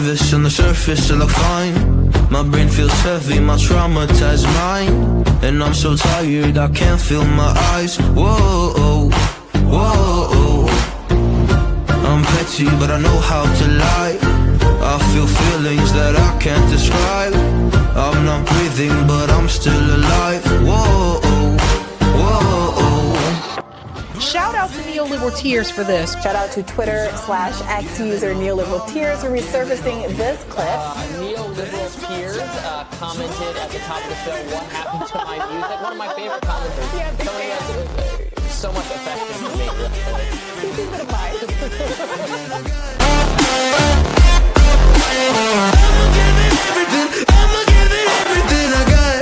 nervous, on the surface I look fine. My brain feels heavy, my traumatized mind. And I'm so tired, I can't feel my eyes. Whoa, whoa. I'm petty, but I know how to lie. I feel feelings that I can't describe. I'm not breathing, but I'm still alive. Whoa, whoa. Shout out to Neoliberal Tears for this. Shout out to Twitter/X user Neoliberal Tears for resurfacing this clip. Neoliberal Tears commented at the top of the show, "What happened to my music?" One of my favorite commenters. Yeah, big Somebody has so much affection for me. He's a bit of bias.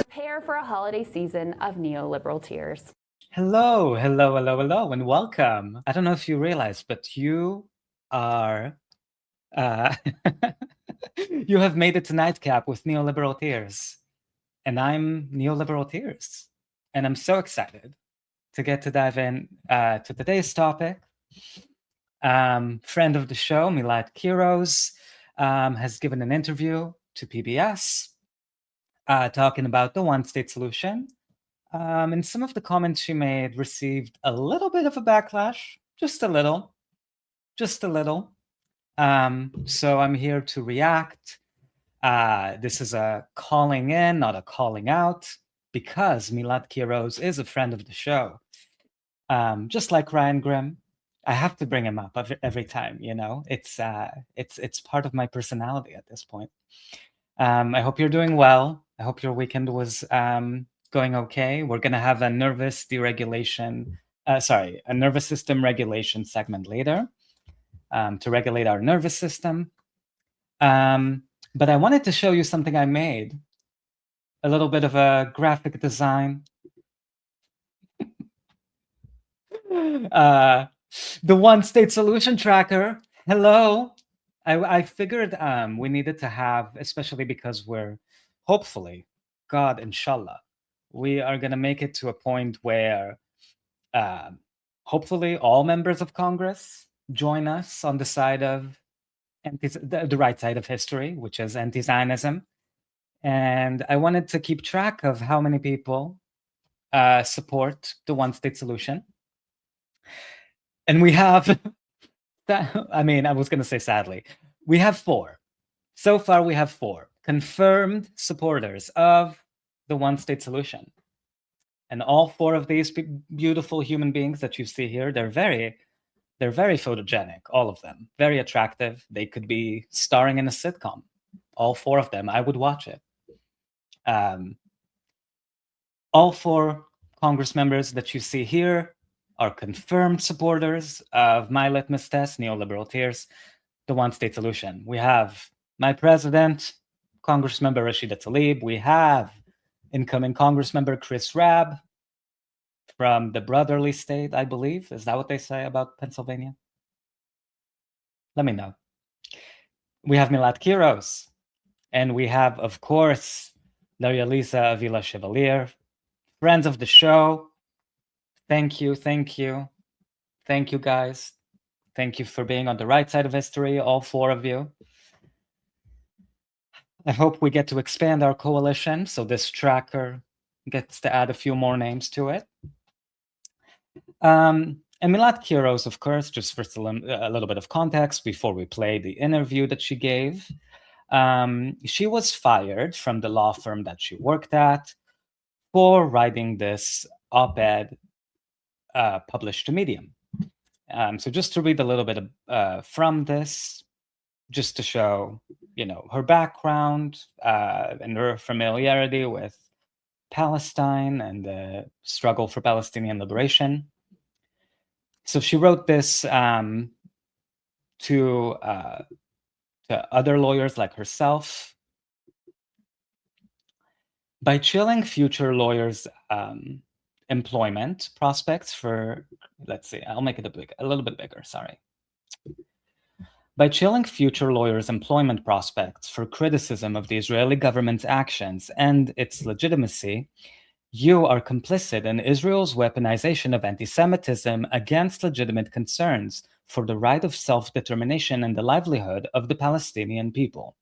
Prepare for a holiday season of Neoliberal Tears. Hello, and welcome. I don't know if you realize, but you are, you have made it to Nightcap with Neoliberal Tears. And I'm Neoliberal Tears. And I'm so excited to get to dive in to today's topic. Friend of the show, Melat Kiros, has given an interview to PBS talking about the one-state solution. And some of the comments she made received a little bit of a backlash, just a little. So I'm here to react. This is a calling in, not a calling out, because Melat Kiros is a friend of the show. Just like Ryan Grimm, I have to bring him up every time. You know, it's part of my personality at this point. I hope you're doing well. I hope your weekend was going okay. We're gonna have a nervous system regulation segment later to regulate our nervous system. But I wanted to show you something I made, a little bit of a graphic design. The one-state solution tracker. Hello. I figured we needed to have, especially because we're hopefully, God, inshallah, we are going to make it to a point where hopefully all members of Congress join us on the side of the right side of history, which is anti-Zionism. And I wanted to keep track of how many people support the one-state solution. And we have, I was going to say sadly, we have 4. So far, we have 4 confirmed supporters of the one-state solution. And all 4 of these beautiful human beings that you see here, they're very photogenic, all of them. Very attractive. They could be starring in a sitcom. All 4 of them, I would watch it. All 4 Congress members that you see here are confirmed supporters of my litmus test, Neoliberal Tears, the one-state solution. We have my president, Congressmember Rashida Tlaib. We have incoming Congressmember Chris Rabb from the brotherly state, I believe. Is that what they say about Pennsylvania? Let me know. We have Melat Kiros. And we have, of course, Daria Lisa Avila Chevalier, friends of the show. Thank you, guys. Thank you for being on the right side of history, all 4 of you. I hope we get to expand our coalition so this tracker gets to add a few more names to it. And Melat Kiros, of course, just for a little bit of context before we play the interview that she gave. She was fired from the law firm that she worked at for writing this op-ed published to Medium. So just to read a little bit from this, just to show, her background and her familiarity with Palestine and the struggle for Palestinian liberation. So she wrote this to other lawyers like herself. By chilling future lawyers' employment prospects for, let's see, I'll make it a little bit bigger, sorry. By chilling future lawyers' employment prospects for criticism of the Israeli government's actions and its legitimacy, You are complicit in Israel's weaponization of anti-Semitism against legitimate concerns for the right of self-determination and the livelihood of the Palestinian people.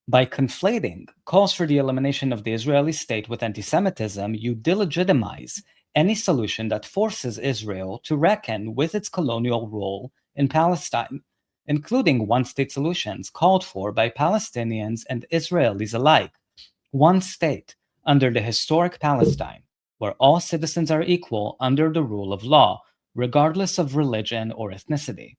By conflating calls for the elimination of the Israeli state with anti-Semitism, you delegitimize any solution that forces Israel to reckon with its colonial role in Palestine, including one-state solutions called for by Palestinians and Israelis alike. One state under the historic Palestine, where all citizens are equal under the rule of law, regardless of religion or ethnicity.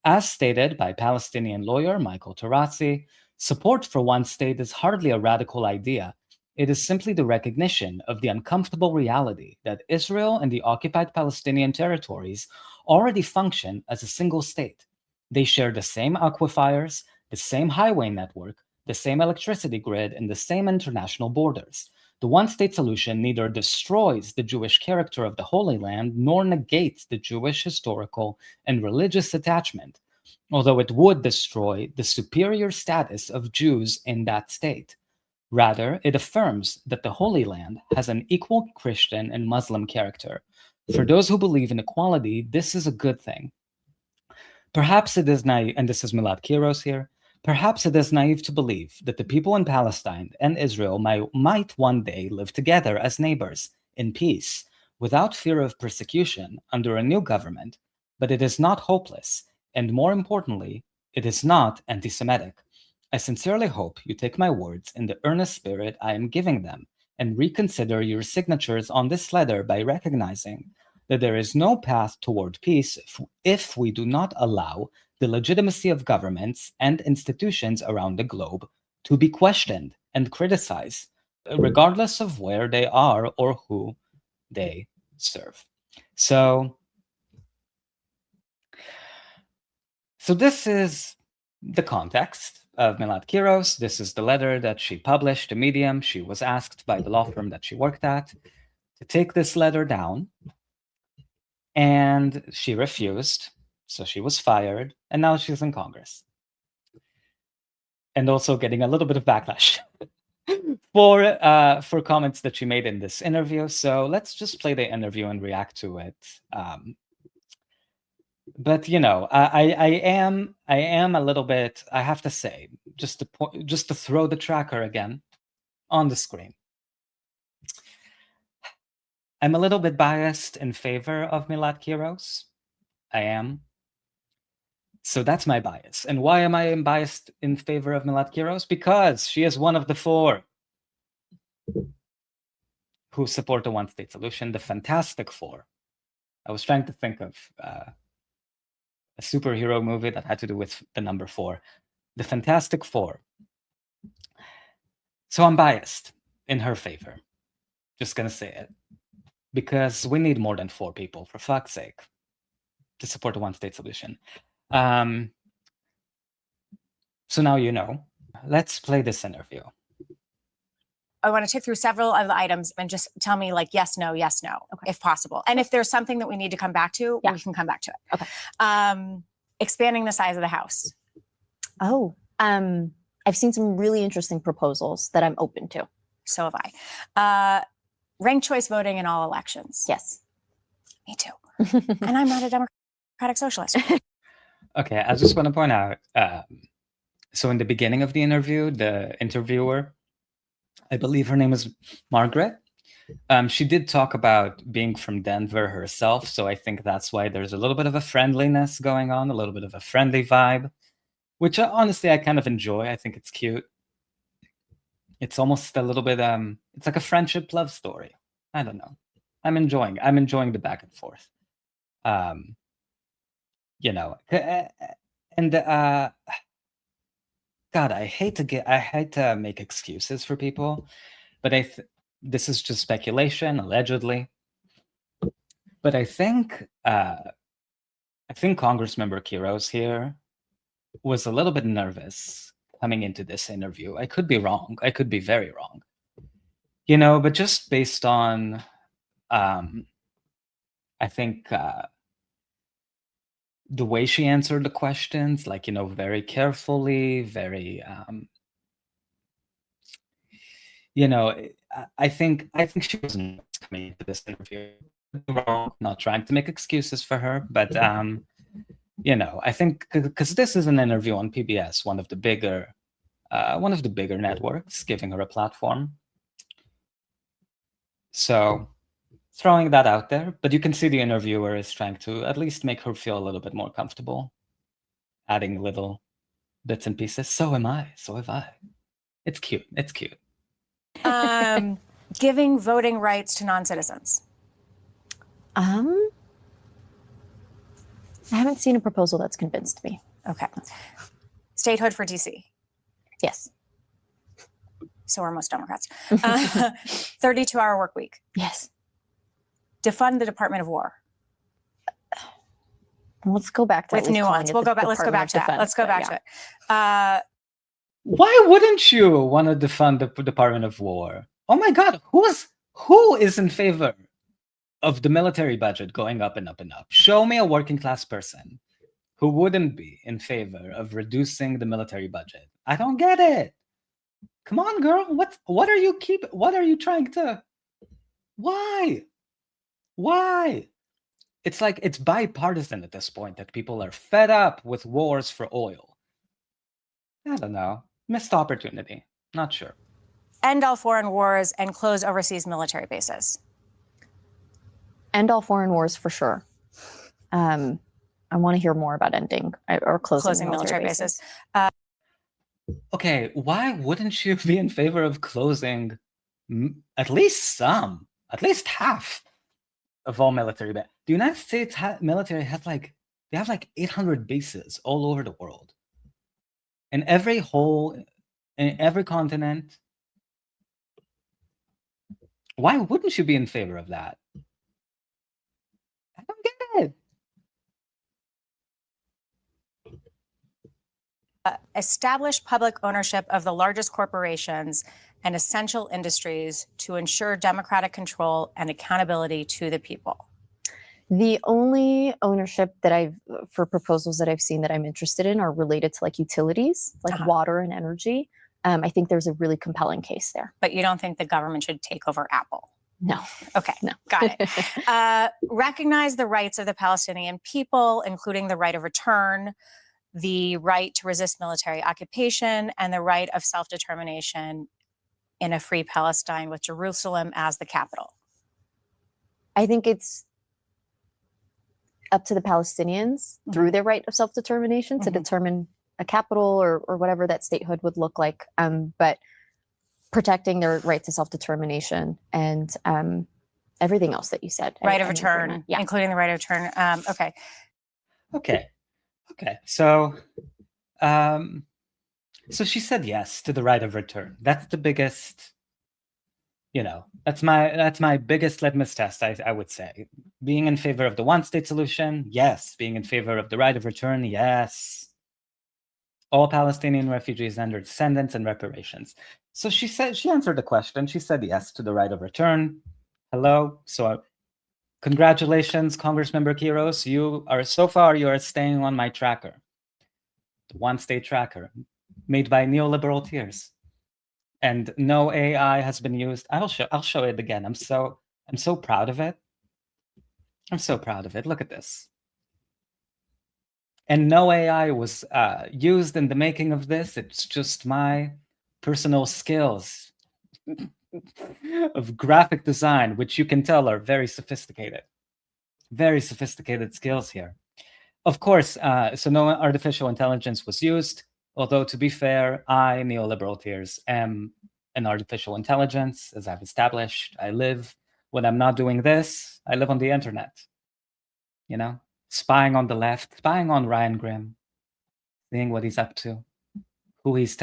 As stated by Palestinian lawyer Michael Tarazzi, support for one state is hardly a radical idea. It is simply the recognition of the uncomfortable reality that Israel and the occupied Palestinian territories already function as a single state. They share the same aquifers, the same highway network, the same electricity grid, and the same international borders. The one-state solution neither destroys the Jewish character of the Holy Land nor negates the Jewish historical and religious attachment, although it would destroy the superior status of Jews in that state. Rather, it affirms that the Holy Land has an equal Christian and Muslim character. For those who believe in equality, this is a good thing. Perhaps it is naive, and this is Melat Kiros here, perhaps it is naive to believe that the people in Palestine and Israel might one day live together as neighbors, in peace, without fear of persecution under a new government, but it is not hopeless, and more importantly, it is not anti-Semitic. I sincerely hope you take my words in the earnest spirit I am giving them, and reconsider your signatures on this letter by recognizing that there is no path toward peace if we do not allow the legitimacy of governments and institutions around the globe to be questioned and criticized, regardless of where they are or who they serve. So this is the context of Melat Kiros. This is the letter that she published to Medium. She was asked by the law firm that she worked at to take this letter down, and she refused. So she was fired, and now she's in Congress. And also getting a little bit of backlash for comments that she made in this interview. So let's just play the interview and react to it. But you know, I am a little bit, I have to say, just to throw the tracker again on the screen. I'm a little bit biased in favor of Melat Kiros. I am. So that's my bias. And why am I biased in favor of Melat Kiros? Because she is one of the 4 who support the one-state solution, the Fantastic Four. I was trying to think of a superhero movie that had to do with the number 4. The Fantastic Four. So I'm biased in her favor. Just gonna say it. Because we need more than 4 people, for fuck's sake, to support the one-state solution. So now you know. Let's play this interview. I want to tick through several of the items and just tell me like yes, no, Okay. if possible. And if there's something that we need to come back to, Yeah. we can come back to it. Okay. Expanding the size of the house. Oh, I've seen some really interesting proposals that I'm open to. So have I. Ranked choice voting in all elections. Yes. Me too. And I'm not a Democratic Socialist. Okay, I just want to point out, so in the beginning of the interview, the interviewer, I believe her name is Margaret, she did talk about being from Denver herself, so I think that's why there's a little bit of a friendliness going on, a little bit of a friendly vibe, which honestly I kind of enjoy. I think it's cute. It's almost a little bit, it's like a friendship love story. I don't know. I'm enjoying the back and forth. You know, and God, I hate to make excuses for people, but this is just speculation, allegedly. But I think Congressmember Kiros here was a little bit nervous coming into this interview. I could be wrong. I could be very wrong. You know, but just based on, I think the way she answered the questions, like, you know, very carefully, very, you know, I think she wasn't coming into this interview wrong. Not trying to make excuses for her, but you know, I think because this is an interview on PBS, one of the bigger networks, giving her a platform. So throwing that out there, but you can see the interviewer is trying to at least make her feel a little bit more comfortable, adding little bits and pieces. So am I. So have I. It's cute. It's cute. Giving voting rights to non-citizens. I haven't seen a proposal that's convinced me. Okay. Statehood for DC. Yes. So are most Democrats. 32-hour work week. Yes. Defund the Department of War. Let's go back to With nuance. We'll go back. Let's go back to that. Let's go back to it. Why wouldn't you want to defund the Department of War? Oh my God, who is in favor of the military budget going up and up and up? Show me a working class person who wouldn't be in favor of reducing the military budget. I don't get it. Come on, girl. What are you trying to? Why? It's like it's bipartisan at this point that people are fed up with wars for oil. I don't know. Missed opportunity. Not sure. End all foreign wars and close overseas military bases. End all foreign wars for sure. I want to hear more about ending or closing military bases. Okay, why wouldn't you be in favor of closing at least half of all military bases? The United States military has they have 800 bases all over the world. In every continent. Why wouldn't you be in favor of that? I don't get it. Establish public ownership of the largest corporations and essential industries to ensure democratic control and accountability to the people. The only ownership for proposals that I've seen that I'm interested in are related to like utilities, like water and energy. I think there's a really compelling case there. But you don't think the government should take over Apple? No. Okay, no. Got it. Recognize the rights of the Palestinian people, including the right of return, the right to resist military occupation, and the right of self-determination in a free Palestine with Jerusalem as the capital. I think it's up to the Palestinians through their right of self-determination to determine a capital or whatever that statehood would look like. But protecting their right to self-determination and everything else that you said. Right of return, including the right of return. Okay. So she said yes to the right of return. That's the biggest, that's my biggest litmus test, I would say. Being in favor of the one-state solution, yes. Being in favor of the right of return, yes. All Palestinian refugees and their descendants and reparations. So she answered the question. She said yes to the right of return. Hello. So congratulations, Congressmember Kiros. You are staying on my tracker. The one-state tracker made by neoliberal tears. And no AI has been used. I'll show it again. I'm so proud of it. I'm so proud of it. Look at this. And no AI was used in the making of this. It's just my personal skills of graphic design, which you can tell are very sophisticated skills here. Of course, so no artificial intelligence was used, although to be fair, I, neoliberal tears, am an artificial intelligence, as I've established. When I'm not doing this, I live on the internet, spying on the left, spying on Ryan Grimm, seeing what he's up to, who he's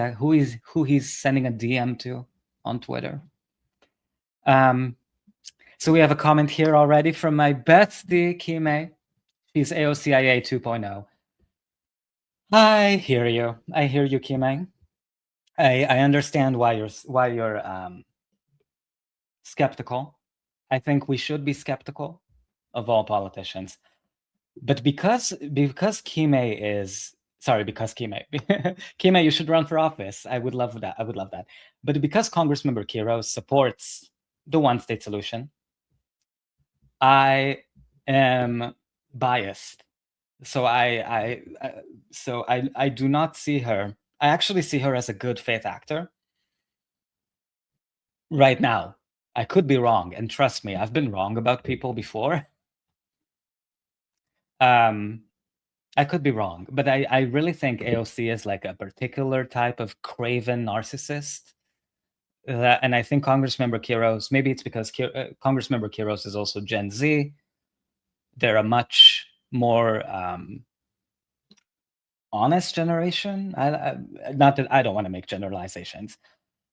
sending a DM to on Twitter. So we have a comment here already from my bestie, Kime. She's AOCIA 2.0. I hear you, Kime. I understand why you're skeptical. I think we should be skeptical of all politicians. But because Kime is sorry, because Kime, Kime, you should run for office. I would love that. I would love that. But because Congressmember Kiros supports the one-state solution, I am biased. So I do not see her. I actually see her as a good faith actor right now. I could be wrong, and trust me, I've been wrong about people before. I could be wrong, but I really think AOC is like a particular type of craven narcissist. And I think Congressmember Kiros, maybe it's because Congressmember Kiros is also Gen Z. They're a much more honest generation. Not that I don't want to make generalizations.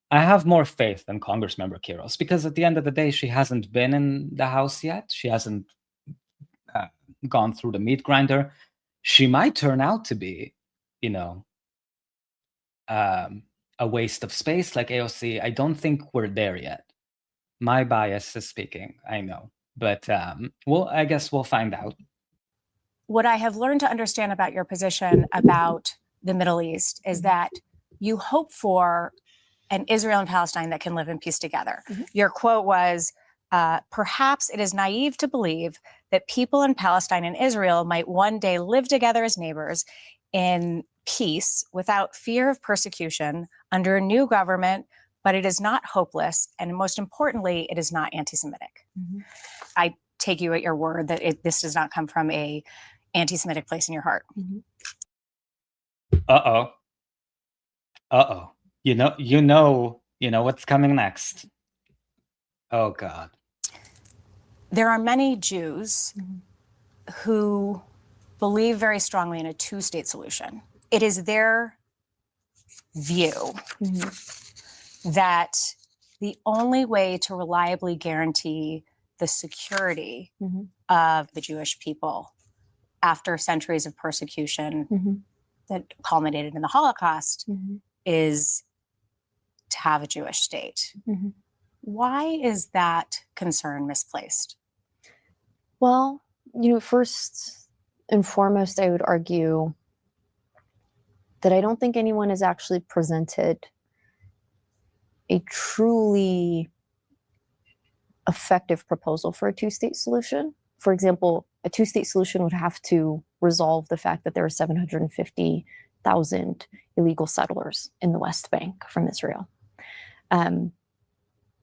I have more faith in Congressmember Kiros because at the end of the day, she hasn't been in the House yet. She hasn't gone through the meat grinder. She might turn out to be, you know, a waste of space like AOC. I don't think we're there yet. My bias is speaking, I know. But I guess we'll find out. What I have learned to understand about your position about the Middle East is that you hope for an Israel and Palestine that can live in peace together. Your quote was, perhaps it is naive to believe that people in Palestine and Israel might one day live together as neighbors in peace without fear of persecution under a new government, but it is not hopeless. And most importantly, it is not anti-Semitic. I take you at your word that this does not come from a anti-Semitic place in your heart. Uh-oh. Uh-oh. You know what's coming next. Oh, God. There are many Jews who believe very strongly in a two-state solution. It is their view that the only way to reliably guarantee the security of the Jewish people after centuries of persecution that culminated in the Holocaust is to have a Jewish state. Why is that concern misplaced? Well, first and foremost, I would argue that I don't think anyone has actually presented a truly effective proposal for a two-state solution. For example, a two-state solution would have to resolve the fact that there are 750,000 illegal settlers in the West Bank from Israel.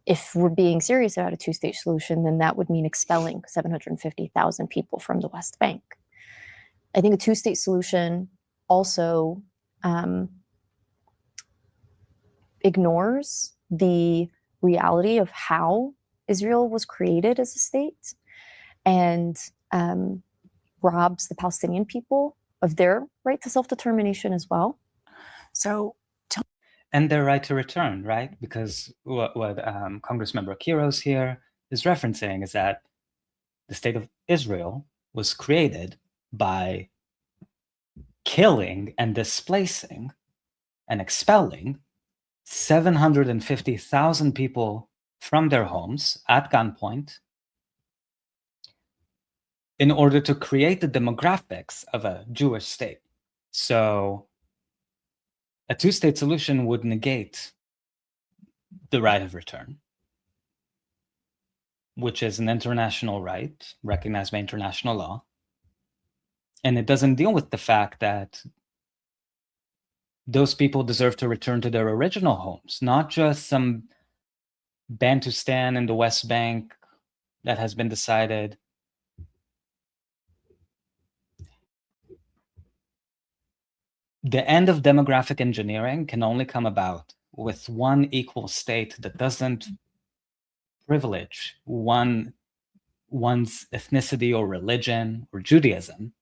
If we're being serious about a two-state solution, then that would mean expelling 750,000 people from the West Bank. I think a two-state solution also ignores the reality of how Israel was created as a state and robs the Palestinian people of their right to self-determination as well. And their right to return, right? Because what Congressmember Kiros here is referencing is that the state of Israel was created by killing and displacing and expelling 750,000 people from their homes at gunpoint in order to create the demographics of a Jewish state. So a two-state solution would negate the right of return, which is an international right recognized by international law. And it doesn't deal with the fact that those people deserve to return to their original homes, not just some Bantustan in the West Bank that has been decided. The end of demographic engineering can only come about with one equal state that doesn't privilege one's ethnicity or religion or Judaism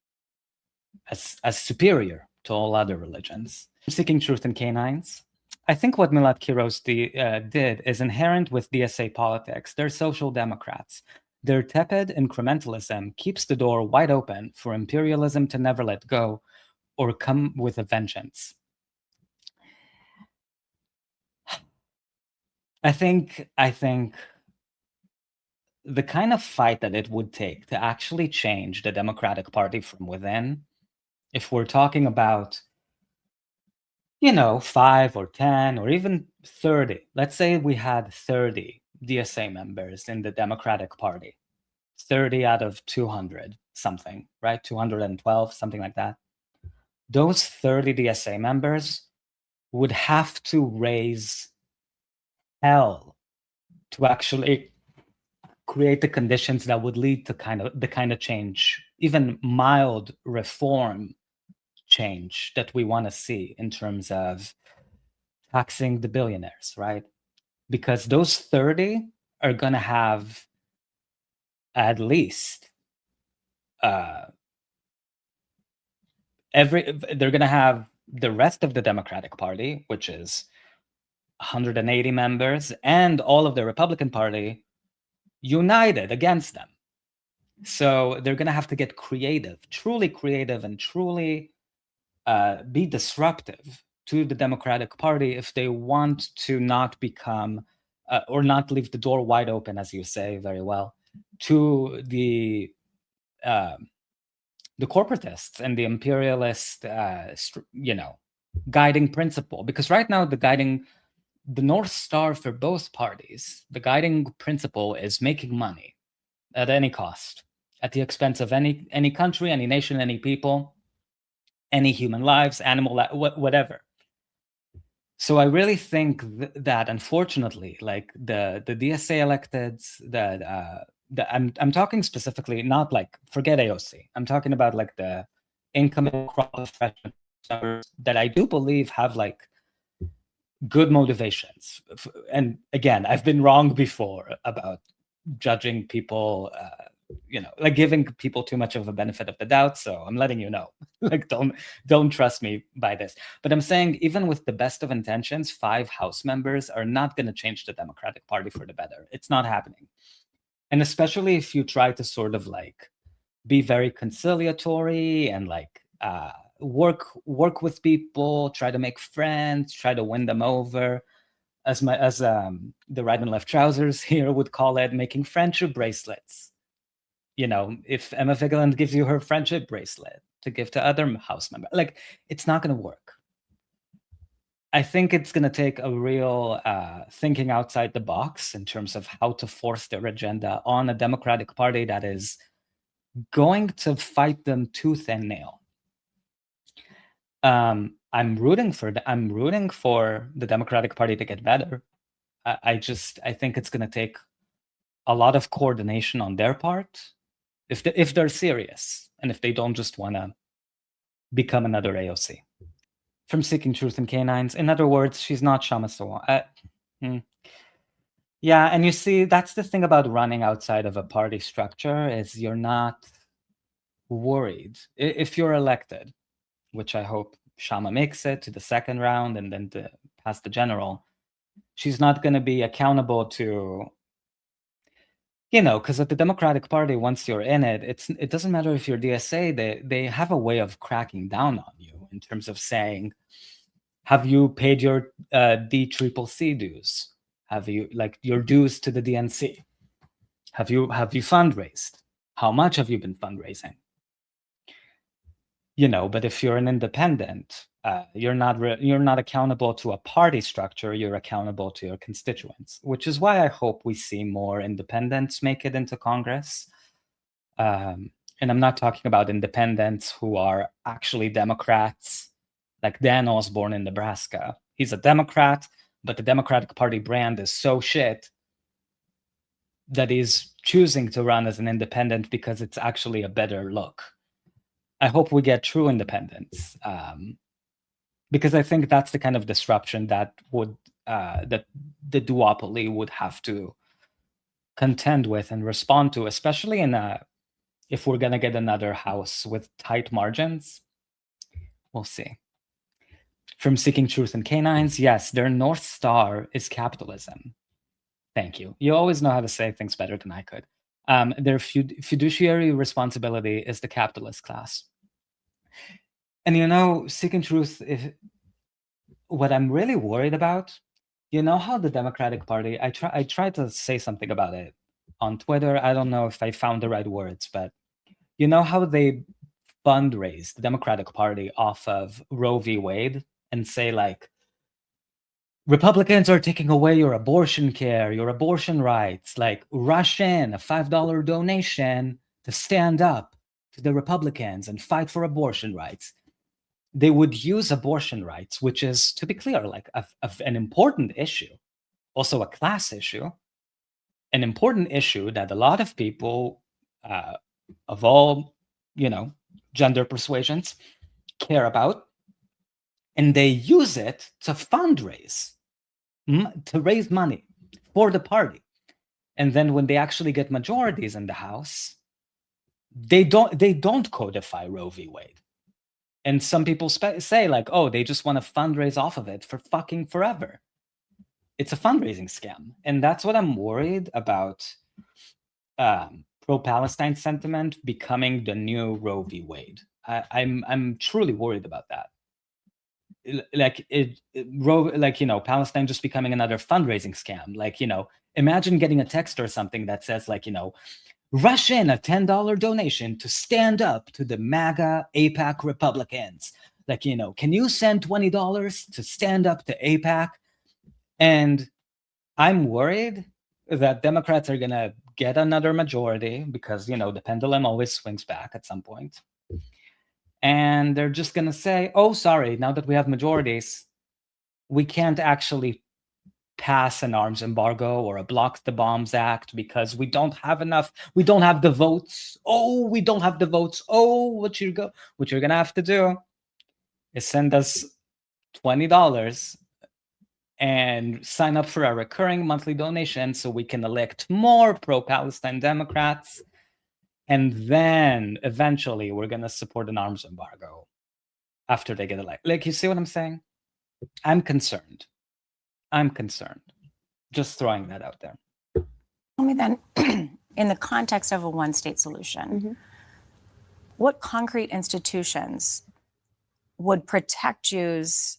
as superior to all other religions. Seeking truth in canines. I think what Melat Kiros did is inherent with DSA politics. They're social democrats. Their tepid incrementalism keeps the door wide open for imperialism to never let go or come with a vengeance. I think the kind of fight that it would take to actually change the Democratic Party from within, if we're talking about 5 or 10 or even 30. Let's say we had 30 DSA members in the Democratic Party, 30 out of 200 something, right? 212, something like that. Those 30 DSA members would have to raise hell to actually create the conditions that would lead to the kind of change, even mild reform change that we want to see in terms of taxing the billionaires, right? Because those 30 are going to have at least they're going to have the rest of the Democratic Party, which is 180 members, and all of the Republican Party united against them. So they're going to have to get creative, and truly be disruptive to the Democratic Party if they want to not become or not leave the door wide open, as you say very well, to the corporatists and the imperialist, guiding principle. Because right now, the North Star for both parties, the guiding principle is making money at any cost, at the expense of any country, any nation, any people, any human lives, animal, whatever. So I really think that, unfortunately, like the DSA electeds, I'm talking specifically, not like, forget AOC. I'm talking about like the incoming crop of freshmen that I do believe have like good motivations. And again, I've been wrong before about judging people, like giving people too much of a benefit of the doubt. So I'm letting you know, like, don't trust me by this. But I'm saying, even with the best of intentions, 5 House members are not going to change the Democratic Party for the better. It's not happening. And especially if you try to sort of like be very conciliatory and like work with people, try to make friends, try to win them over, as the right and left trousers here would call it, making friendship bracelets. If Emma Vigeland gives you her friendship bracelet to give to other House members, like, it's not going to work. I think it's going to take a real thinking outside the box in terms of how to force their agenda on a Democratic Party that is going to fight them tooth and nail. I'm rooting for the Democratic Party to get better. I think it's going to take a lot of coordination on their part if they're serious, and if they don't just want to become another AOC. From Seeking Truth in Canines. In other words, she's not Shama Sawant. Yeah, and you see, that's the thing about running outside of a party structure, is you're not worried. If you're elected, which I hope Shama makes it to the second round and then to pass the general, she's not going to be accountable to, because at the Democratic Party, once you're in it, it doesn't matter if you're DSA, they have a way of cracking down on you in terms of saying, have you paid your DCCC dues? Have you, like, your dues to the DNC? Have you fundraised? How much have you been fundraising? But if you're an independent, you're not accountable to a party structure. You're accountable to your constituents, which is why I hope we see more independents make it into Congress. And I'm not talking about independents who are actually Democrats, like Dan Osborne in Nebraska. He's a Democrat, but the Democratic Party brand is so shit that he's choosing to run as an independent because it's actually a better look. I hope we get true independence, because I think that's the kind of disruption that the duopoly would have to contend with and respond to, especially if we're going to get another house with tight margins. We'll see. From Seeking Truth in Canines, yes, their North Star is capitalism. Thank you. You always know how to say things better than I could. Their fiduciary responsibility is the capitalist class. And Seeking Truth, what I'm really worried about, how the Democratic Party, I tried to say something about it on Twitter. I don't know if I found the right words, but how they fundraised the Democratic Party off of Roe v. Wade and say like, Republicans are taking away your abortion care, your abortion rights, like rush in a $5 donation to stand up to the Republicans and fight for abortion rights. They would use abortion rights, which is, to be clear, like an important issue, also a class issue, an important issue that a lot of people of all, gender persuasions care about. And they use it to fundraise, to raise money for the party. And then when they actually get majorities in the House, they don't codify Roe v. Wade. And some people say like, oh, they just want to fundraise off of it for fucking forever. It's a fundraising scam. And that's what I'm worried about, pro-Palestine sentiment becoming the new Roe v. Wade. I'm truly worried about that. Like Palestine just becoming another fundraising scam. Like, imagine getting a text or something that says like, rush in a $10 donation to stand up to the MAGA AIPAC Republicans. Like, can you send $20 to stand up to AIPAC? And I'm worried that Democrats are going to get another majority because, the pendulum always swings back at some point. And they're just going to say, oh, sorry, now that we have majorities, we can't actually pass an arms embargo or a Block the Bombs Act because we don't have enough. We don't have the votes. Oh, we don't have the votes. Oh, what you're going to have to do is send us $20 and sign up for a recurring monthly donation so we can elect more pro-Palestine Democrats. And then eventually we're going to support an arms embargo after they get elected. Like, you see what I'm saying? I'm concerned. Just throwing that out there. Tell me then, in the context of a one-state solution, what concrete institutions would protect Jews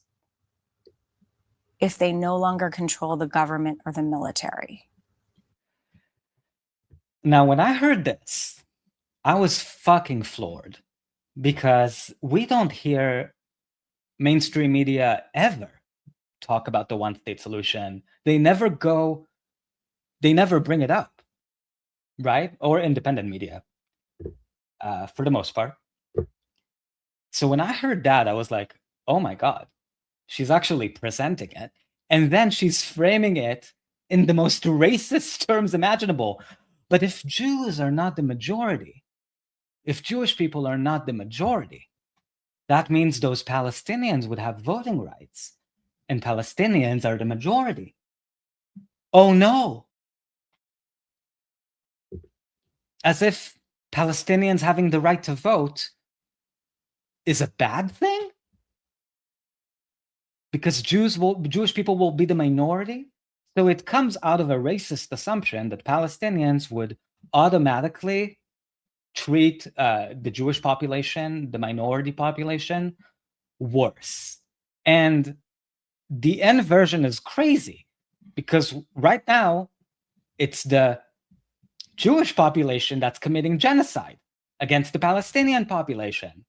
if they no longer control the government or the military? Now, when I heard this, I was fucking floored because we don't hear mainstream media ever talk about the one-state solution. They never bring it up, right? Or independent media, for the most part. So when I heard that, I was like, oh my God, she's actually presenting it. And then she's framing it in the most racist terms imaginable. But if Jews are not the majority, if Jewish people are not the majority, that means those Palestinians would have voting rights. And Palestinians are the majority. Oh no. As if Palestinians having the right to vote is a bad thing? Because Jewish people will be the minority? So it comes out of a racist assumption that Palestinians would automatically treat the Jewish population, the minority population, worse. And the end version is crazy because right now it's the Jewish population that's committing genocide against the Palestinian population.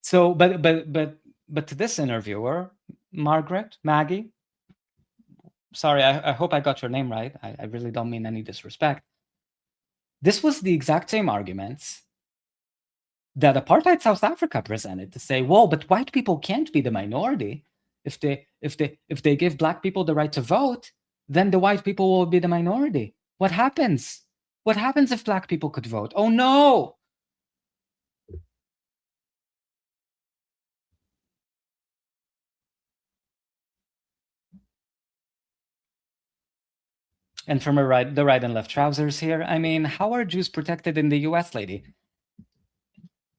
So, but to this interviewer, Maggie, sorry, I hope I got your name right. I really don't mean any disrespect. This was the exact same arguments that apartheid South Africa presented to say, well, but white people can't be the minority. If they give black people the right to vote, then the white people will be the minority. What happens? What happens if black people could vote? Oh no! And from the right and left trousers here, I mean, how are Jews protected in the US, lady?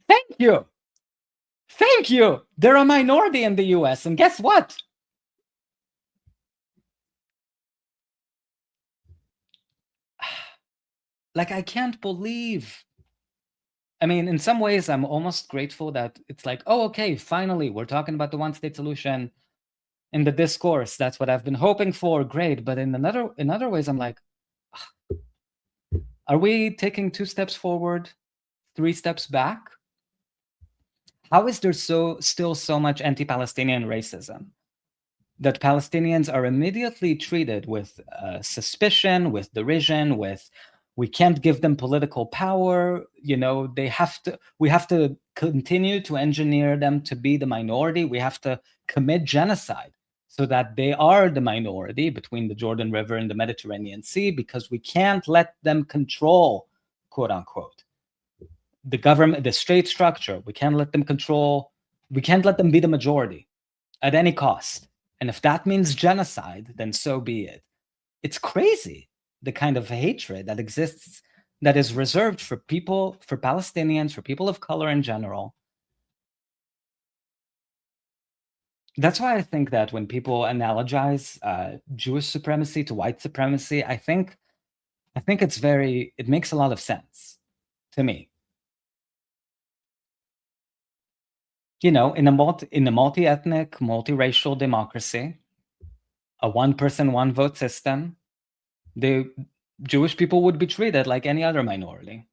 Thank you! Thank you! They're a minority in the US, and guess what? Like, I can't believe. I mean, in some ways, I'm almost grateful that it's like, oh, okay, finally, we're talking about the one-state solution in the discourse. That's what I've been hoping for. Great. But in other ways, I'm like, are we taking 2 steps forward, 3 steps back? how is there still so much anti-Palestinian racism? That Palestinians are immediately treated with suspicion, with derision, with we can't give them political power. You know, we have to continue to engineer them to be the minority. We have to commit genocide so that they are the minority between the Jordan River and the Mediterranean Sea, because we can't let them control, quote unquote, the government, the state structure. We can't let them be the majority at any cost. And if that means genocide, then so be it. It's crazy, the kind of hatred that exists, that is reserved for people, for Palestinians, for people of color in general. That's why I think that when people analogize Jewish supremacy to white supremacy, I think it makes a lot of sense to me. You know, in a multi-ethnic, multiracial democracy, a one-person, one-vote system, the Jewish people would be treated like any other minority.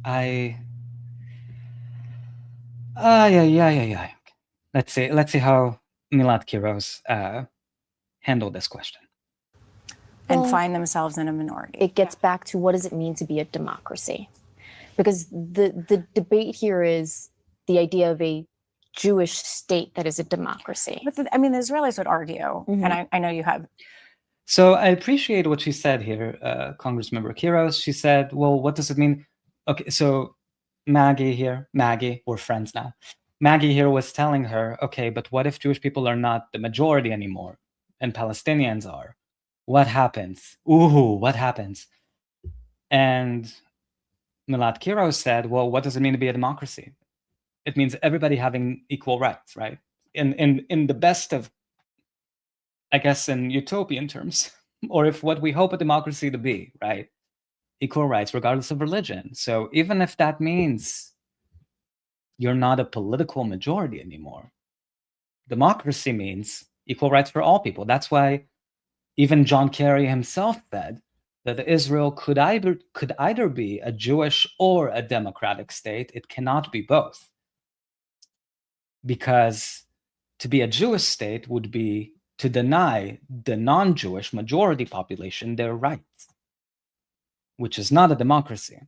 Yeah. Let's see how Melat Kiros handled this question. And Well, find themselves in a minority. It gets back to what does it mean to be a democracy? Because the debate here is the idea of a Jewish state that is a democracy. But I mean, the Israelis would argue, and I know you have. So I appreciate what she said here, Congressmember Kiros. She said, well, what does it mean? Okay, so Maggie, we're friends now. Maggie here was telling her, okay, but what if Jewish people are not the majority anymore and Palestinians are? What happens? What happens? And Melat Kiros said, well, what does it mean to be a democracy? It means everybody having equal rights, right? In the best of, I guess, in utopian terms, or if what we hope a democracy to be, right? Equal rights regardless of religion. So even if that means you're not a political majority anymore, democracy means equal rights for all people. That's why even John Kerry himself said that Israel could either be a Jewish or a democratic state. It cannot be both. Because to be a Jewish state would be to deny the non-Jewish majority population their rights, which is not a democracy.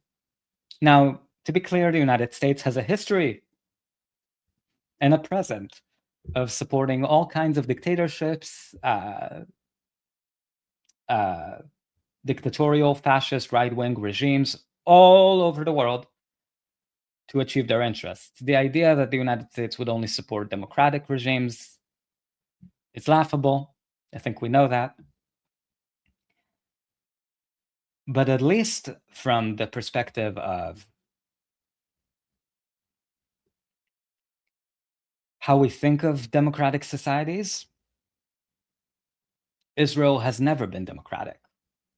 Now, to be clear, the United States has a history and a present of supporting all kinds of dictatorships, dictatorial, fascist, right-wing regimes all over the world to achieve their interests. The idea that the United States would only support democratic regimes is laughable. I think we know that. But at least from the perspective of how we think of democratic societies, Israel has never been democratic.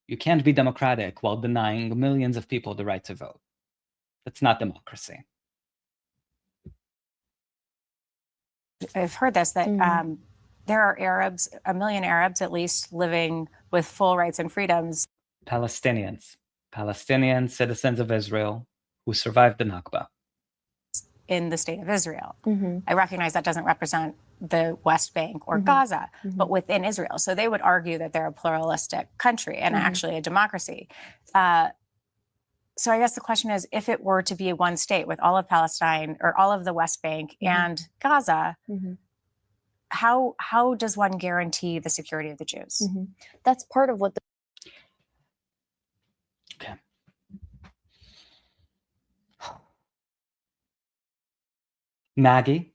You can't be democratic while denying millions of people the right to vote. That's not democracy. I've heard this, that there are Arabs, 1 million Arabs at least, living with full rights and freedoms. Palestinian citizens of Israel who survived the Nakba. In the state of Israel. I recognize that doesn't represent the West Bank or Gaza, but within Israel. So they would argue that they're a pluralistic country and actually a democracy. So I guess the question is, if it were to be one state with all of Palestine or all of the West Bank and Gaza, how does one guarantee the security of the Jews? That's part of what the Okay. Maggie,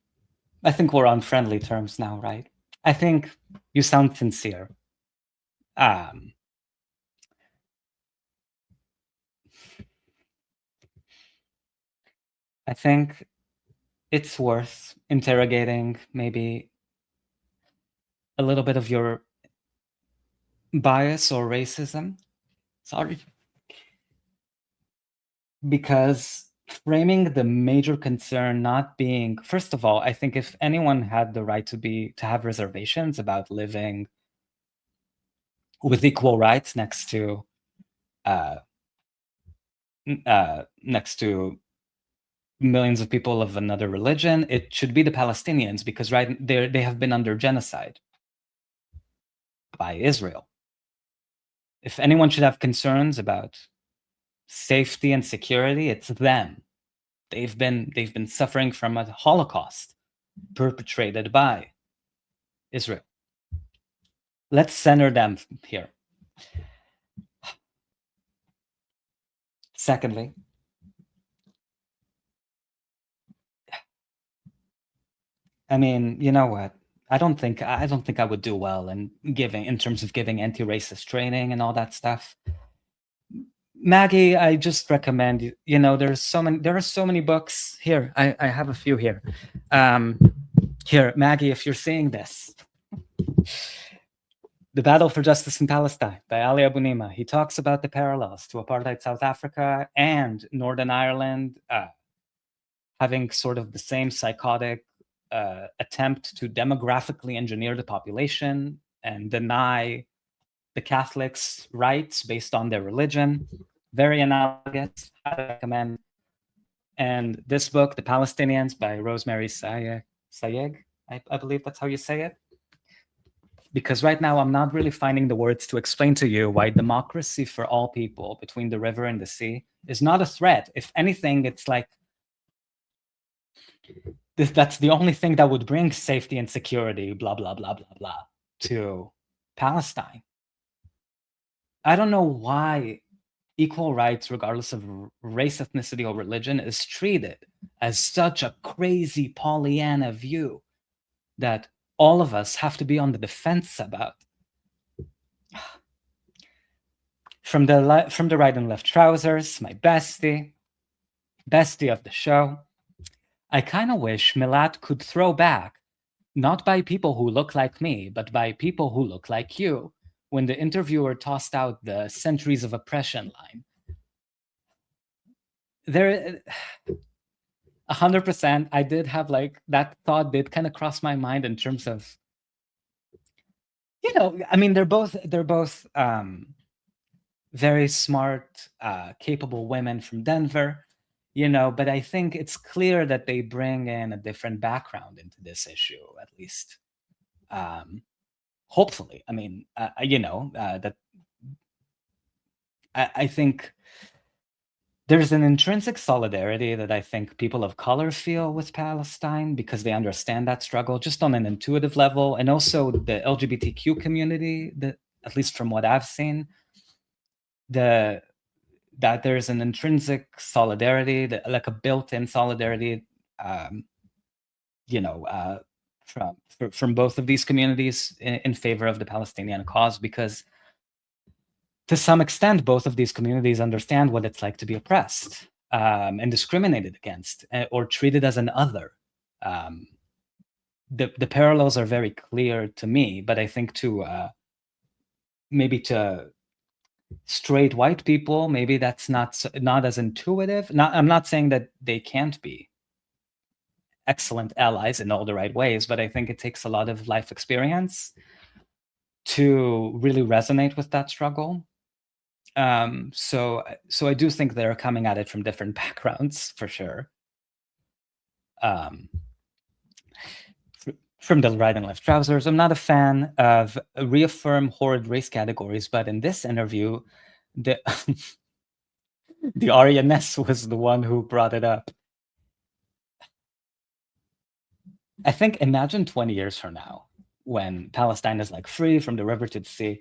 I think we're on friendly terms now, right? I think you sound sincere. I think it's worth interrogating maybe a little bit of your bias or racism. Sorry. Because framing the major concern not being, first of all, I think if anyone had the right to have reservations about living with equal rights next to next to millions of people of another religion. It should be the Palestinians, because they have been under genocide by Israel. If anyone should have concerns about safety and security, it's them. They've been suffering from a Holocaust perpetrated by Israel. Let's center them here. Secondly, I mean, you know what? I don't think I would do well in terms of giving anti-racist training and all that stuff. Maggie, I just recommend, there are so many books here. I have a few here. Here, Maggie, if you're seeing this, The Battle for Justice in Palestine by Ali Abu Nima. He talks about the parallels to apartheid South Africa and Northern Ireland having sort of the same psychotic attempt to demographically engineer the population and deny the Catholics' rights based on their religion. Very analogous. I recommend. And this book, The Palestinians by Rosemary Sayegh, I believe that's how you say it. Because right now I'm not really finding the words to explain to you why democracy for all people between the river and the sea is not a threat. If anything, it's like that's the only thing that would bring safety and security, blah, blah, blah, blah, blah, to Palestine. I don't know why equal rights, regardless of race, ethnicity, or religion, is treated as such a crazy Pollyanna view that all of us have to be on the defense about. From the right and left trousers, my bestie of the show. I kind of wish Melat could throw back, not by people who look like me, but by people who look like you, when the interviewer tossed out the centuries of oppression line. There, 100%, I did have that thought did kind of cross my mind in terms of, I mean, they're both very smart, capable women from Denver, but I think it's clear that they bring in a different background into this issue, at least. Hopefully, I mean, that I think there's an intrinsic solidarity that I think people of color feel with Palestine because they understand that struggle just on an intuitive level, and also the LGBTQ community, that at least from what I've seen, that there's an intrinsic solidarity, like a built-in solidarity, from both of these communities in favor of the Palestinian cause, because to some extent, both of these communities understand what it's like to be oppressed and discriminated against or treated as an other. The parallels are very clear to me, but I think maybe to straight white people, maybe that's not as intuitive. I'm not saying that they can't be excellent allies in all the right ways, but I think it takes a lot of life experience to really resonate with that struggle. So I do think they're coming at it from different backgrounds, for sure. From the right and left trousers, I'm not a fan of reaffirm horrid race categories, but in this interview, the Arya Ness was the one who brought it up. I think imagine 20 years from now, when Palestine is free from the river to the sea,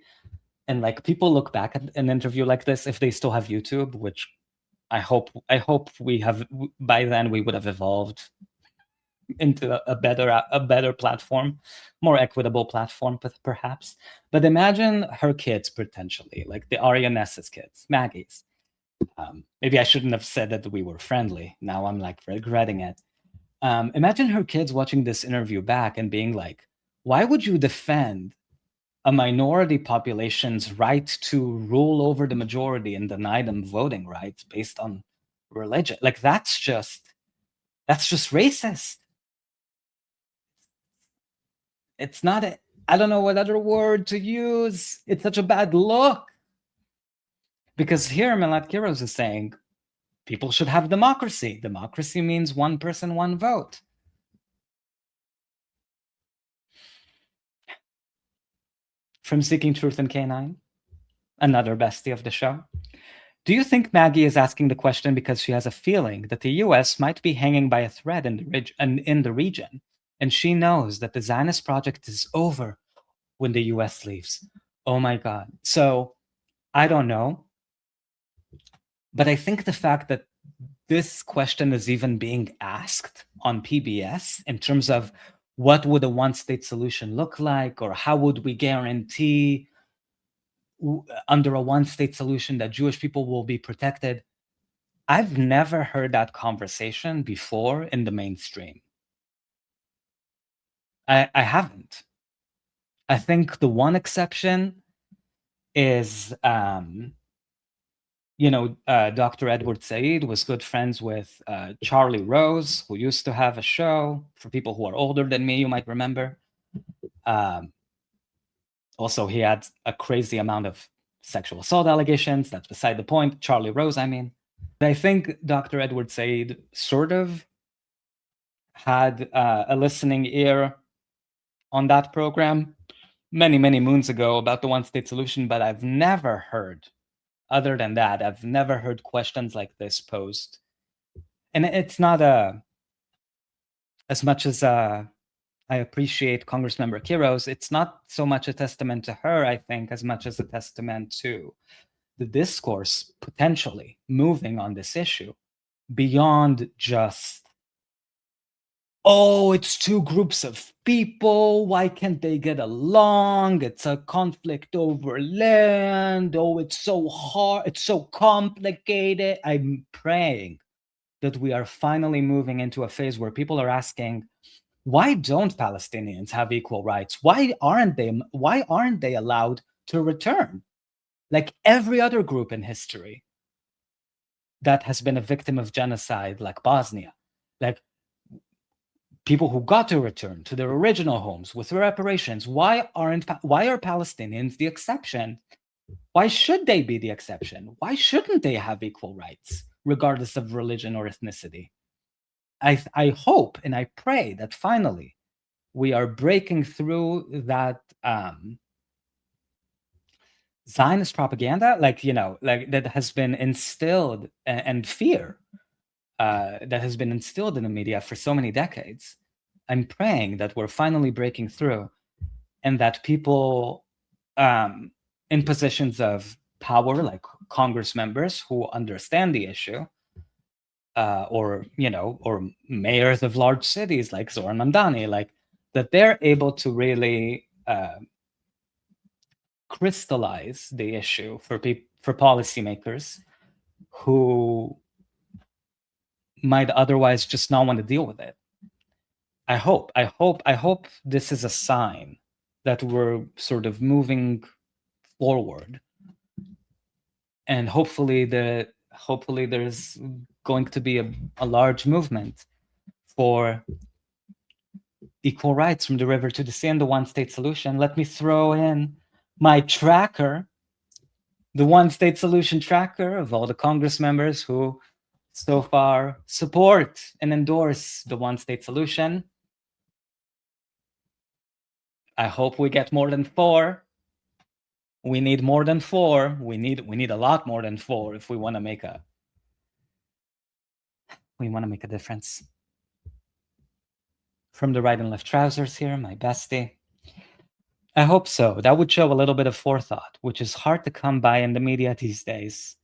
and people look back at an interview like this, if they still have YouTube, which I hope we have, by then we would have evolved into a better platform, more equitable platform, perhaps. But imagine her kids, potentially, like the Arya Ness's kids, Maggie's. Maybe I shouldn't have said that we were friendly. Now I'm regretting it. Imagine her kids watching this interview back and being like, why would you defend a minority population's right to rule over the majority and deny them voting rights based on religion? That's just racist. It's not I don't know what other word to use. It's such a bad look. Because here Melat Kiros is saying, people should have democracy. Democracy means one person, one vote. From Seeking Truth in K9, another bestie of the show. Do you think Maggie is asking the question because she has a feeling that the US might be hanging by a thread in the region, and she knows that the Zionist project is over when the US leaves? Oh my God. So I don't know. But I think the fact that this question is even being asked on PBS in terms of what would a one-state solution look like, or how would we guarantee under a one-state solution that Jewish people will be protected, I've never heard that conversation before in the mainstream. I haven't. I think the one exception is, Dr. Edward Said was good friends with Charlie Rose, who used to have a show. For people who are older than me, you might remember. Also, he had a crazy amount of sexual assault allegations. That's beside the point. Charlie Rose, I mean. I think Dr. Edward Said sort of had a listening ear on that program many, many moons ago about the one-state solution, but I've never heard, other than that, I've never heard questions like this posed. And it's not as much as I appreciate Congressmember Kiros, it's not so much a testament to her, I think, as much as a testament to the discourse potentially moving on this issue beyond just, oh, it's two groups of people, why can't they get along? It's a conflict over land. Oh, it's so hard, it's so complicated. I'm praying that we are finally moving into a phase where people are asking, why don't Palestinians have equal rights? Why aren't they allowed to return? Like every other group in history that has been a victim of genocide, like Bosnia, like people who got to return to their original homes with reparations. Why are Palestinians the exception? Why should they be the exception? Why shouldn't they have equal rights, regardless of religion or ethnicity? I hope and I pray that finally we are breaking through that Zionist propaganda, like that has been instilled, and fear that has been instilled in the media for so many decades. I'm praying that we're finally breaking through, and that people in positions of power, like Congress members who understand the issue, or mayors of large cities like Zoran Mamdani, like that they're able to really crystallize the issue for policymakers who might otherwise just not want to deal with it. I hope this is a sign that we're sort of moving forward, and hopefully there's going to be a large movement for equal rights from the river to the sea and the one-state solution. Let me throw in my tracker, the one-state solution tracker of all the Congress members who so far support and endorse the one-state solution. I hope we get more than 4. We need more than 4. We need a lot more than 4 if we want to make a difference. From the right and left trousers here, my bestie. I hope so. That would show a little bit of forethought, which is hard to come by in the media these days.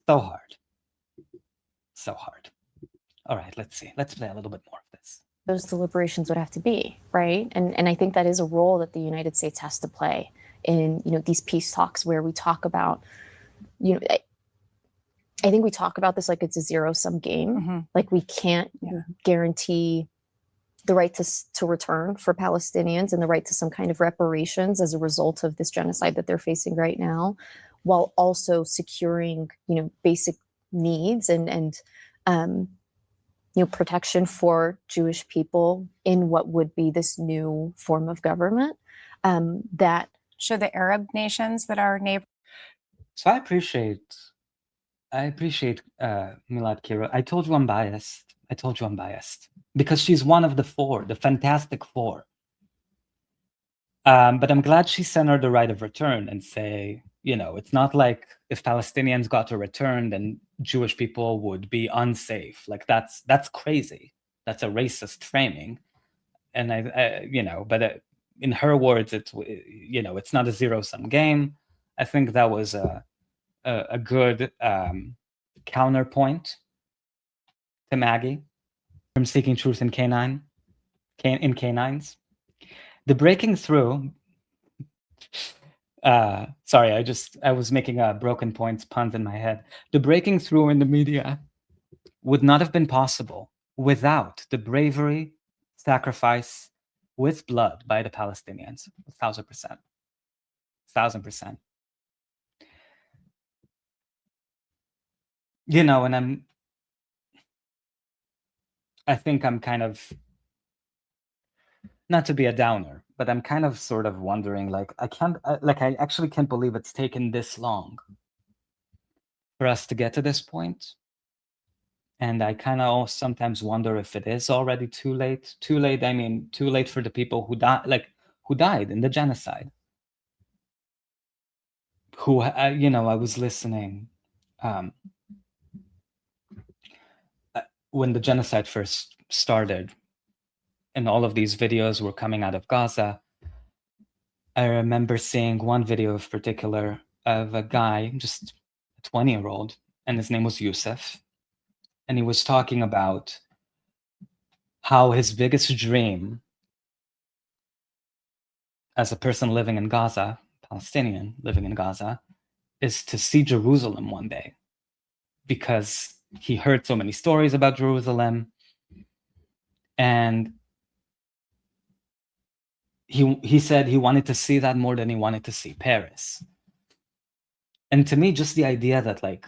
So hard. So hard. All right, let's see. Let's play a little bit more of this. Those deliberations would have to be, right? And I think that is a role that the United States has to play in, these peace talks where we talk about, I think we talk about this like it's a zero-sum game. Mm-hmm. Like we can't guarantee the right to return for Palestinians and the right to some kind of reparations as a result of this genocide that they're facing right now, while also securing, basic needs and protection for Jewish people in what would be this new form of government that should the Arab nations that are neighbors. So I appreciate I appreciate Melat Kiros. I told you I'm biased. Because she's one of the four, the Fantastic Four. But I'm glad she centered the right of return and say, it's not like if Palestinians got to return, then Jewish people would be unsafe. Like that's crazy. That's a racist framing. And but in her words, it's not a zero-sum game. I think that was a good counterpoint to Maggie from Seeking Truth in Canines. The breaking through. Sorry, I was making broken points puns in my head. The breaking through in the media would not have been possible without the bravery, sacrifice, with blood by the Palestinians. 1,000%. 1,000%. And I think I'm kind of, not to be a downer, but I'm kind of sort of wondering, like, I actually can't believe it's taken this long for us to get to this point. And I kind of sometimes wonder if it is already too late. Too late, I mean, too late for the people who died in the genocide. Who, I was listening when the genocide first started, and all of these videos were coming out of Gaza. I remember seeing one video in particular of a guy, just a 20-year-old, and his name was Yusuf. And he was talking about how his biggest dream as a person living in Gaza, Palestinian living in Gaza, is to see Jerusalem one day, because he heard so many stories about Jerusalem, and he said he wanted to see that more than he wanted to see Paris. And to me, just the idea that, like,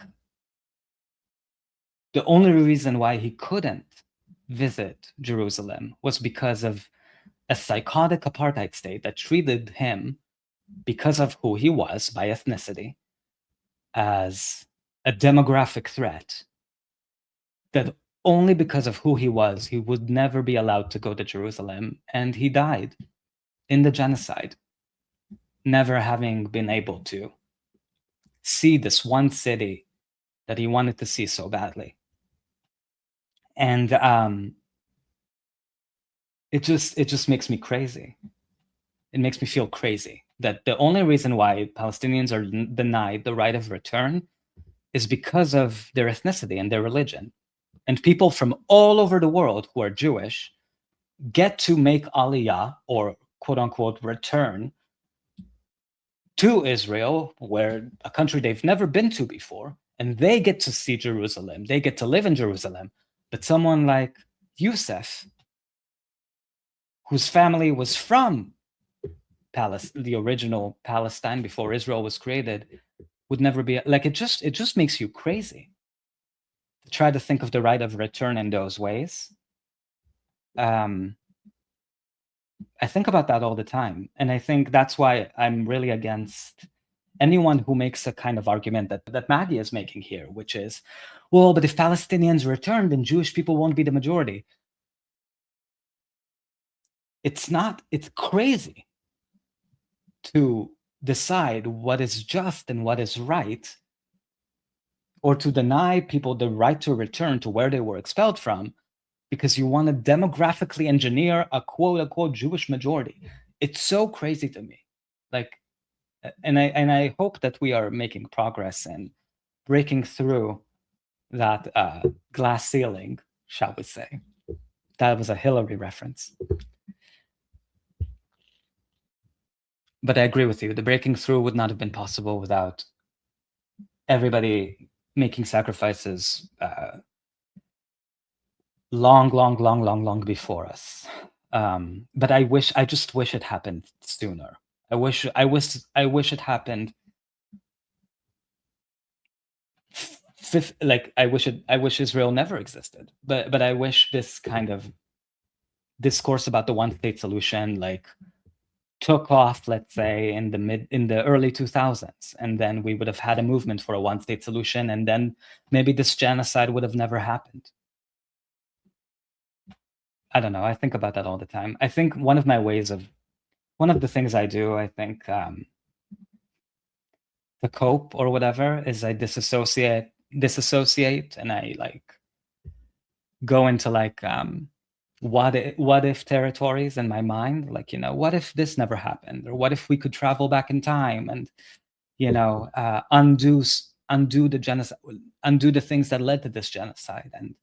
the only reason why he couldn't visit Jerusalem was because of a psychotic apartheid state that treated him, because of who he was by ethnicity, as a demographic threat, that only because of who he was, he would never be allowed to go to Jerusalem. And he died in the genocide, never having been able to see this one city that he wanted to see so badly. And it just makes me crazy. It makes me feel crazy that the only reason why Palestinians are denied the right of return is because of their ethnicity and their religion. And people from all over the world who are Jewish get to make aliyah, or quote unquote return, to Israel, where a country they've never been to before, and they get to see Jerusalem. They get to live in Jerusalem. But someone like Yusuf, whose family was from the original Palestine before Israel was created, would never be like, it just makes you crazy to try to think of the right of return in those ways. I think about that all the time, and I think that's why I'm really against anyone who makes a kind of argument that Maggie is making here, which is, well, but if Palestinians return, then Jewish people won't be the majority. It's crazy to decide what is just and what is right, or to deny people the right to return to where they were expelled from, because you want to demographically engineer a quote-unquote Jewish majority. It's so crazy to me. Like, and I hope that we are making progress and breaking through that glass ceiling, shall we say. That was a Hillary reference. But I agree with you. The breaking through would not have been possible without everybody making sacrifices long before us. But I just wish it happened sooner. I wish it happened. I wish Israel never existed. But I wish this kind of discourse about the one-state solution, like, took off, let's say, in the early 2000s, and then we would have had a movement for a one-state solution, and then maybe this genocide would have never happened. I don't know. I think about that all the time. I think one of the things I do, I think, to cope or whatever, is I disassociate, and I like go into like what if territories in my mind, like, you know, what if this never happened, or what if we could travel back in time and, you know, undo the genocide, undo the things that led to this genocide. And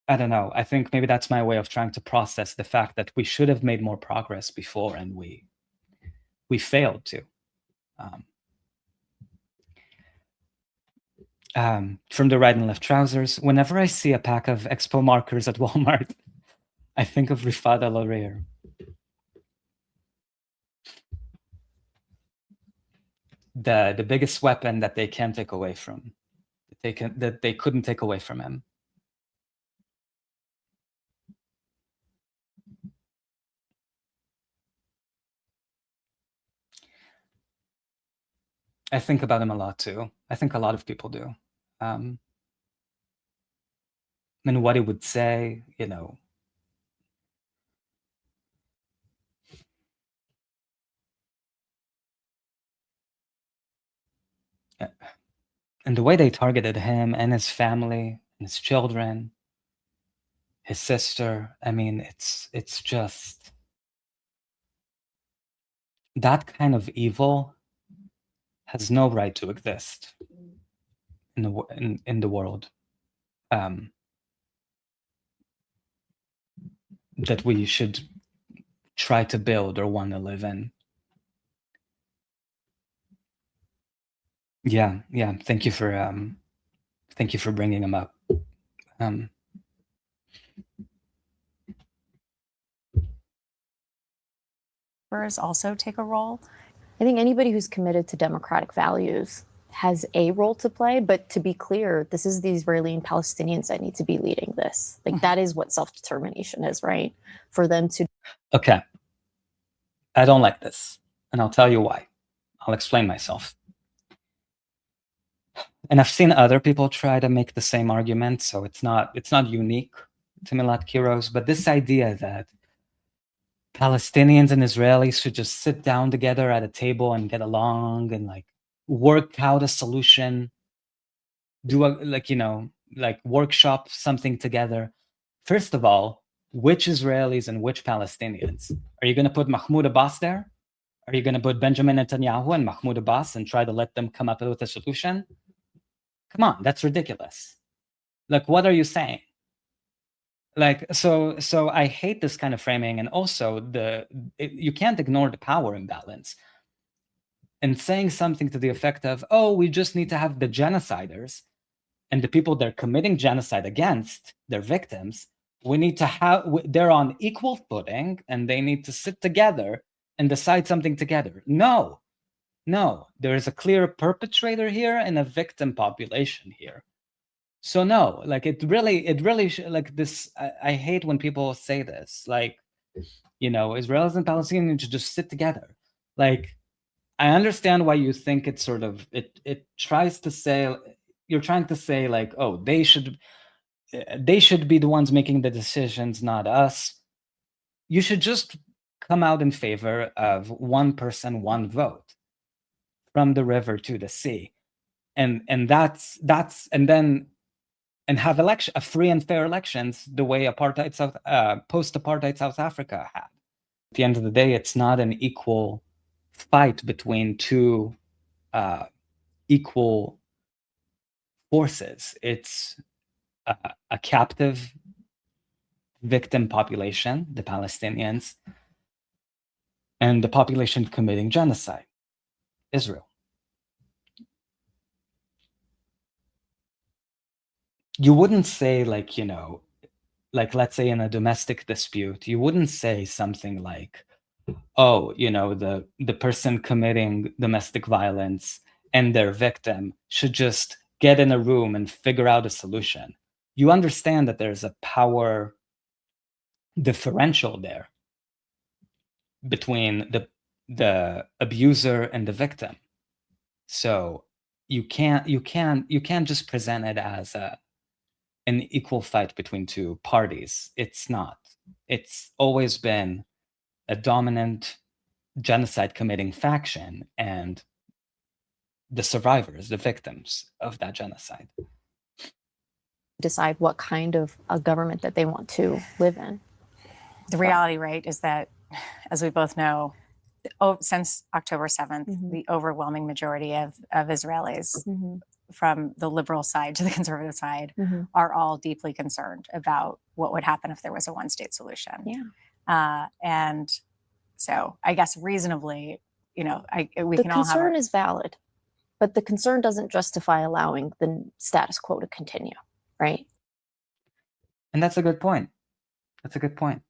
I don't know. I think maybe that's my way of trying to process the fact that we should have made more progress before, and we failed to. From the right and left trousers, whenever I see a pack of expo markers at Walmart, I think of Rifat al-Horir. The biggest weapon that they can't take away from, that they couldn't take away from him. I think about him a lot too. I think a lot of people do. And what he would say, you know. And the way they targeted him and his family and his children, his sister, I mean, it's just that kind of evil has no right to exist in the world. That we should try to build or want to live in. Yeah. Thank you for bringing him up. Also take a role? I think anybody who's committed to democratic values has a role to play, but to be clear, this is the Israeli and Palestinians that need to be leading this. Like, that is what self-determination is, right? For them to... Okay. I don't like this, and I'll tell you why. I'll explain myself. And I've seen other people try to make the same argument, so it's not unique to Melat Kiros, but this idea that Palestinians and Israelis should just sit down together at a table and get along and like work out a solution, do workshop something together. First of all, which Israelis and which Palestinians? Are you going to put Mahmoud Abbas there? Are you going to put Benjamin Netanyahu and Mahmoud Abbas and try to let them come up with a solution? Come on, that's ridiculous. Like, what are you saying? Like, so I hate this kind of framing, and also you can't ignore the power imbalance. And saying something to the effect of, oh, we just need to have the genociders and the people they're committing genocide against, their victims, we need to have, they're on equal footing and they need to sit together and decide something together. No, there is a clear perpetrator here and a victim population here. So no, like it really like this. I hate when people say this, like, you know, Israelis and Palestinians should just sit together. Like, I understand why you think it's sort of, it tries to say, you're trying to say like, oh, they should be the ones making the decisions, not us. You should just come out in favor of one person, one vote from the river to the sea. And that's, and then, and have a free and fair elections the way post-apartheid South Africa had. At the end of the day, it's not an equal fight between two equal forces. It's a captive victim population, the Palestinians, and the population committing genocide, Israel. You wouldn't say, like, you know, like, let's say in a domestic dispute, you wouldn't say something like, oh, you know, the person committing domestic violence and their victim should just get in a room and figure out a solution. You understand that there's a power differential there. between the abuser and the victim. So you can't just present it as an equal fight between two parties. It's not. It's always been a dominant genocide committing faction and the survivors, the victims of that genocide. Decide what kind of a government that they want to live in. The reality, right, is that, as we both know, since October 7th, the overwhelming majority of Israelis, from the liberal side to the conservative side, are all deeply concerned about what would happen if there was a one-state solution. Yeah. And so I guess reasonably, we The can all have concern is valid, but the concern doesn't justify allowing the status quo to continue, right? And that's a good point. That's a good point.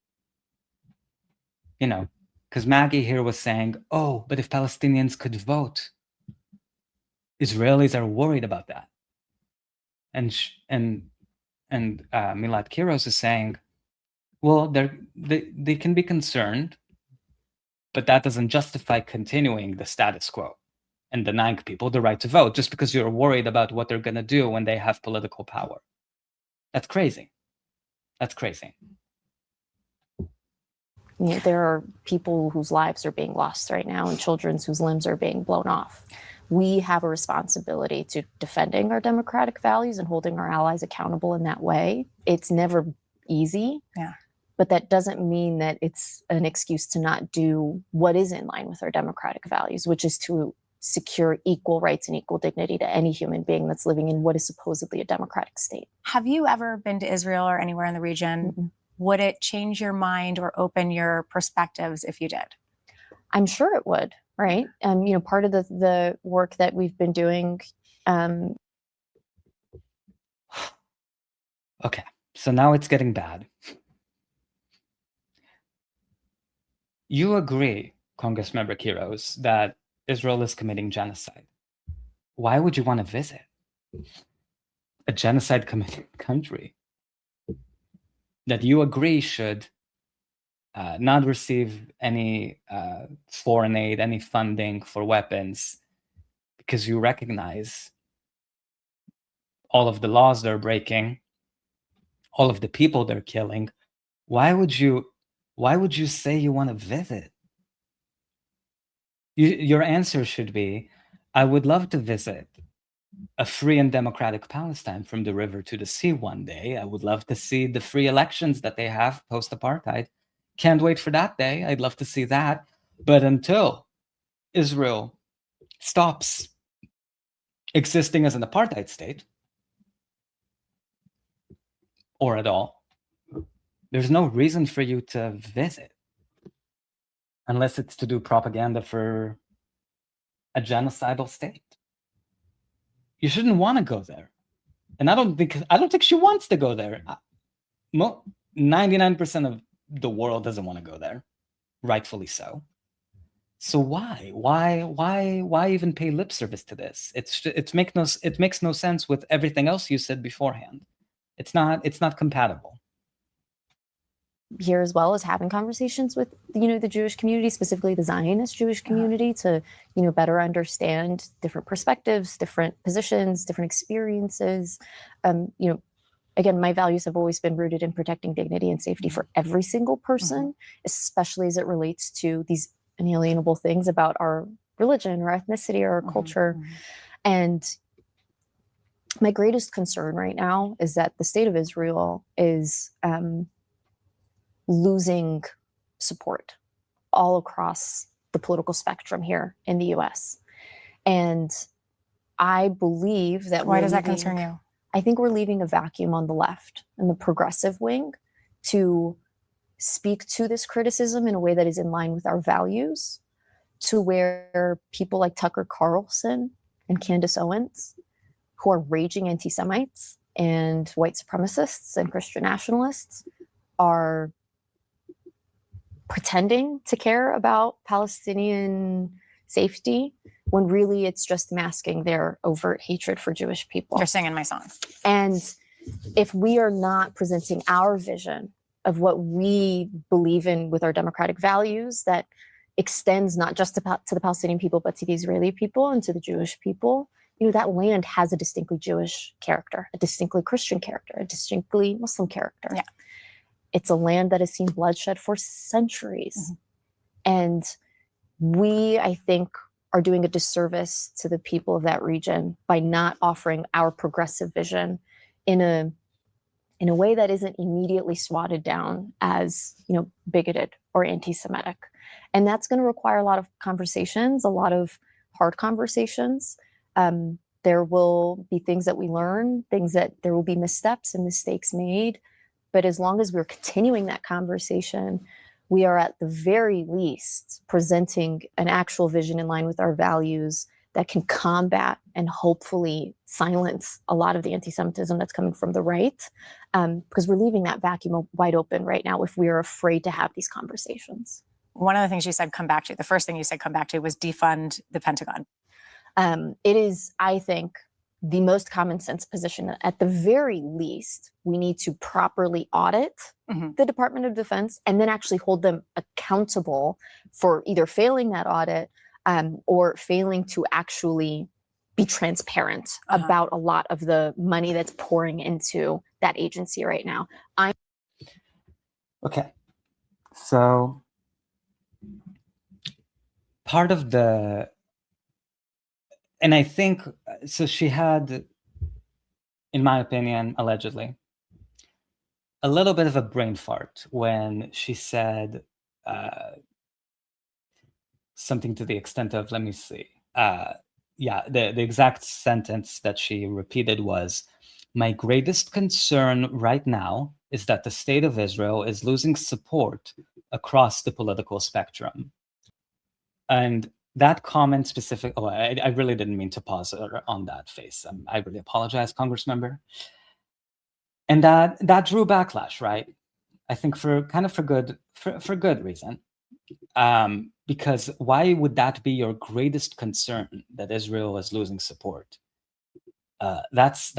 Because Maggie here was saying, oh, but if Palestinians could vote, Israelis are worried about that. And Melat Kiros is saying, well, they can be concerned, but that doesn't justify continuing the status quo and denying people the right to vote just because you're worried about what they're going to do when they have political power. That's crazy. That's crazy. There are people whose lives are being lost right now and children whose limbs are being blown off. We have a responsibility to defending our democratic values and holding our allies accountable in that way. It's never easy, but that doesn't mean that it's an excuse to not do what is in line with our democratic values, which is to secure equal rights and equal dignity to any human being that's living in what is supposedly a democratic state. Have you ever been to Israel or anywhere in the region? Would it change your mind or open your perspectives if you did? I'm sure it would, right? Part of the work that we've been doing. Okay, so now it's getting bad. You agree, Congressmember Kiros, that Israel is committing genocide. Why would you want to visit a genocide committing country that you agree should not receive any foreign aid, any funding for weapons, because you recognize all of the laws they're breaking, all of the people they're killing? Why would you say you want to visit? Your answer should be, I would love to visit a free and democratic Palestine from the river to the sea one day. I would love to see the free elections that they have post-apartheid. Can't wait for that day. I'd love to see that. But until Israel stops existing as an apartheid state, or at all, there's no reason for you to visit. Unless it's to do propaganda for a genocidal state. You shouldn't want to go there. And I don't think she wants to go there. 99% of the world doesn't want to go there. Rightfully so. So why even pay lip service to this? It makes no sense with everything else you said beforehand. It's not compatible. Here, as well as having conversations with the Jewish community, specifically the Zionist Jewish community, to better understand different perspectives, different positions, different experiences. Again, my values have always been rooted in protecting dignity and safety for every single person, especially as it relates to these inalienable things about our religion or ethnicity or our culture. And my greatest concern right now is that the state of Israel is losing support all across the political spectrum here in the US. And I believe that why does that concern you? I think we're leaving a vacuum on the left and the progressive wing to speak to this criticism in a way that is in line with our values, to where people like Tucker Carlson and Candace Owens, who are raging anti-Semites and white supremacists and Christian nationalists, are pretending to care about Palestinian safety when really it's just masking their overt hatred for Jewish people. You're singing my song. And if we are not presenting our vision of what we believe in with our democratic values that extends not just to the Palestinian people, but to the Israeli people and to the Jewish people. That land has a distinctly Jewish character, a distinctly Christian character, a distinctly Muslim character. Yeah. It's a land that has seen bloodshed for centuries. And we, I think, are doing a disservice to the people of that region by not offering our progressive vision in a way that isn't immediately swatted down as, bigoted or anti-Semitic. And that's going to require a lot of conversations, a lot of hard conversations. There will be things that we learn, there will be missteps and mistakes made. But as long as we're continuing that conversation, we are at the very least presenting an actual vision in line with our values that can combat and hopefully silence a lot of the anti-Semitism that's coming from the right, because we're leaving that vacuum wide open right now if we are afraid to have these conversations. One of the things you said come back to, the first thing you said come back to was defund the Pentagon. It is, I think, the most common sense position. At the very least, we need to properly audit the Department of Defense and then actually hold them accountable for either failing that audit or failing to actually be transparent about a lot of the money that's pouring into that agency right now. Okay. So part of the, and I think, so she had, in my opinion, allegedly, a little bit of a brain fart when she said something to the extent of, let me see. The exact sentence that she repeated was, "My greatest concern right now is that the state of Israel is losing support across the political spectrum." And that comment specific, I really didn't mean to pause her on that face. I really apologize, Congress member. And that drew backlash, right? I think for good reason. Because why would that be your greatest concern, that Israel is losing support? That's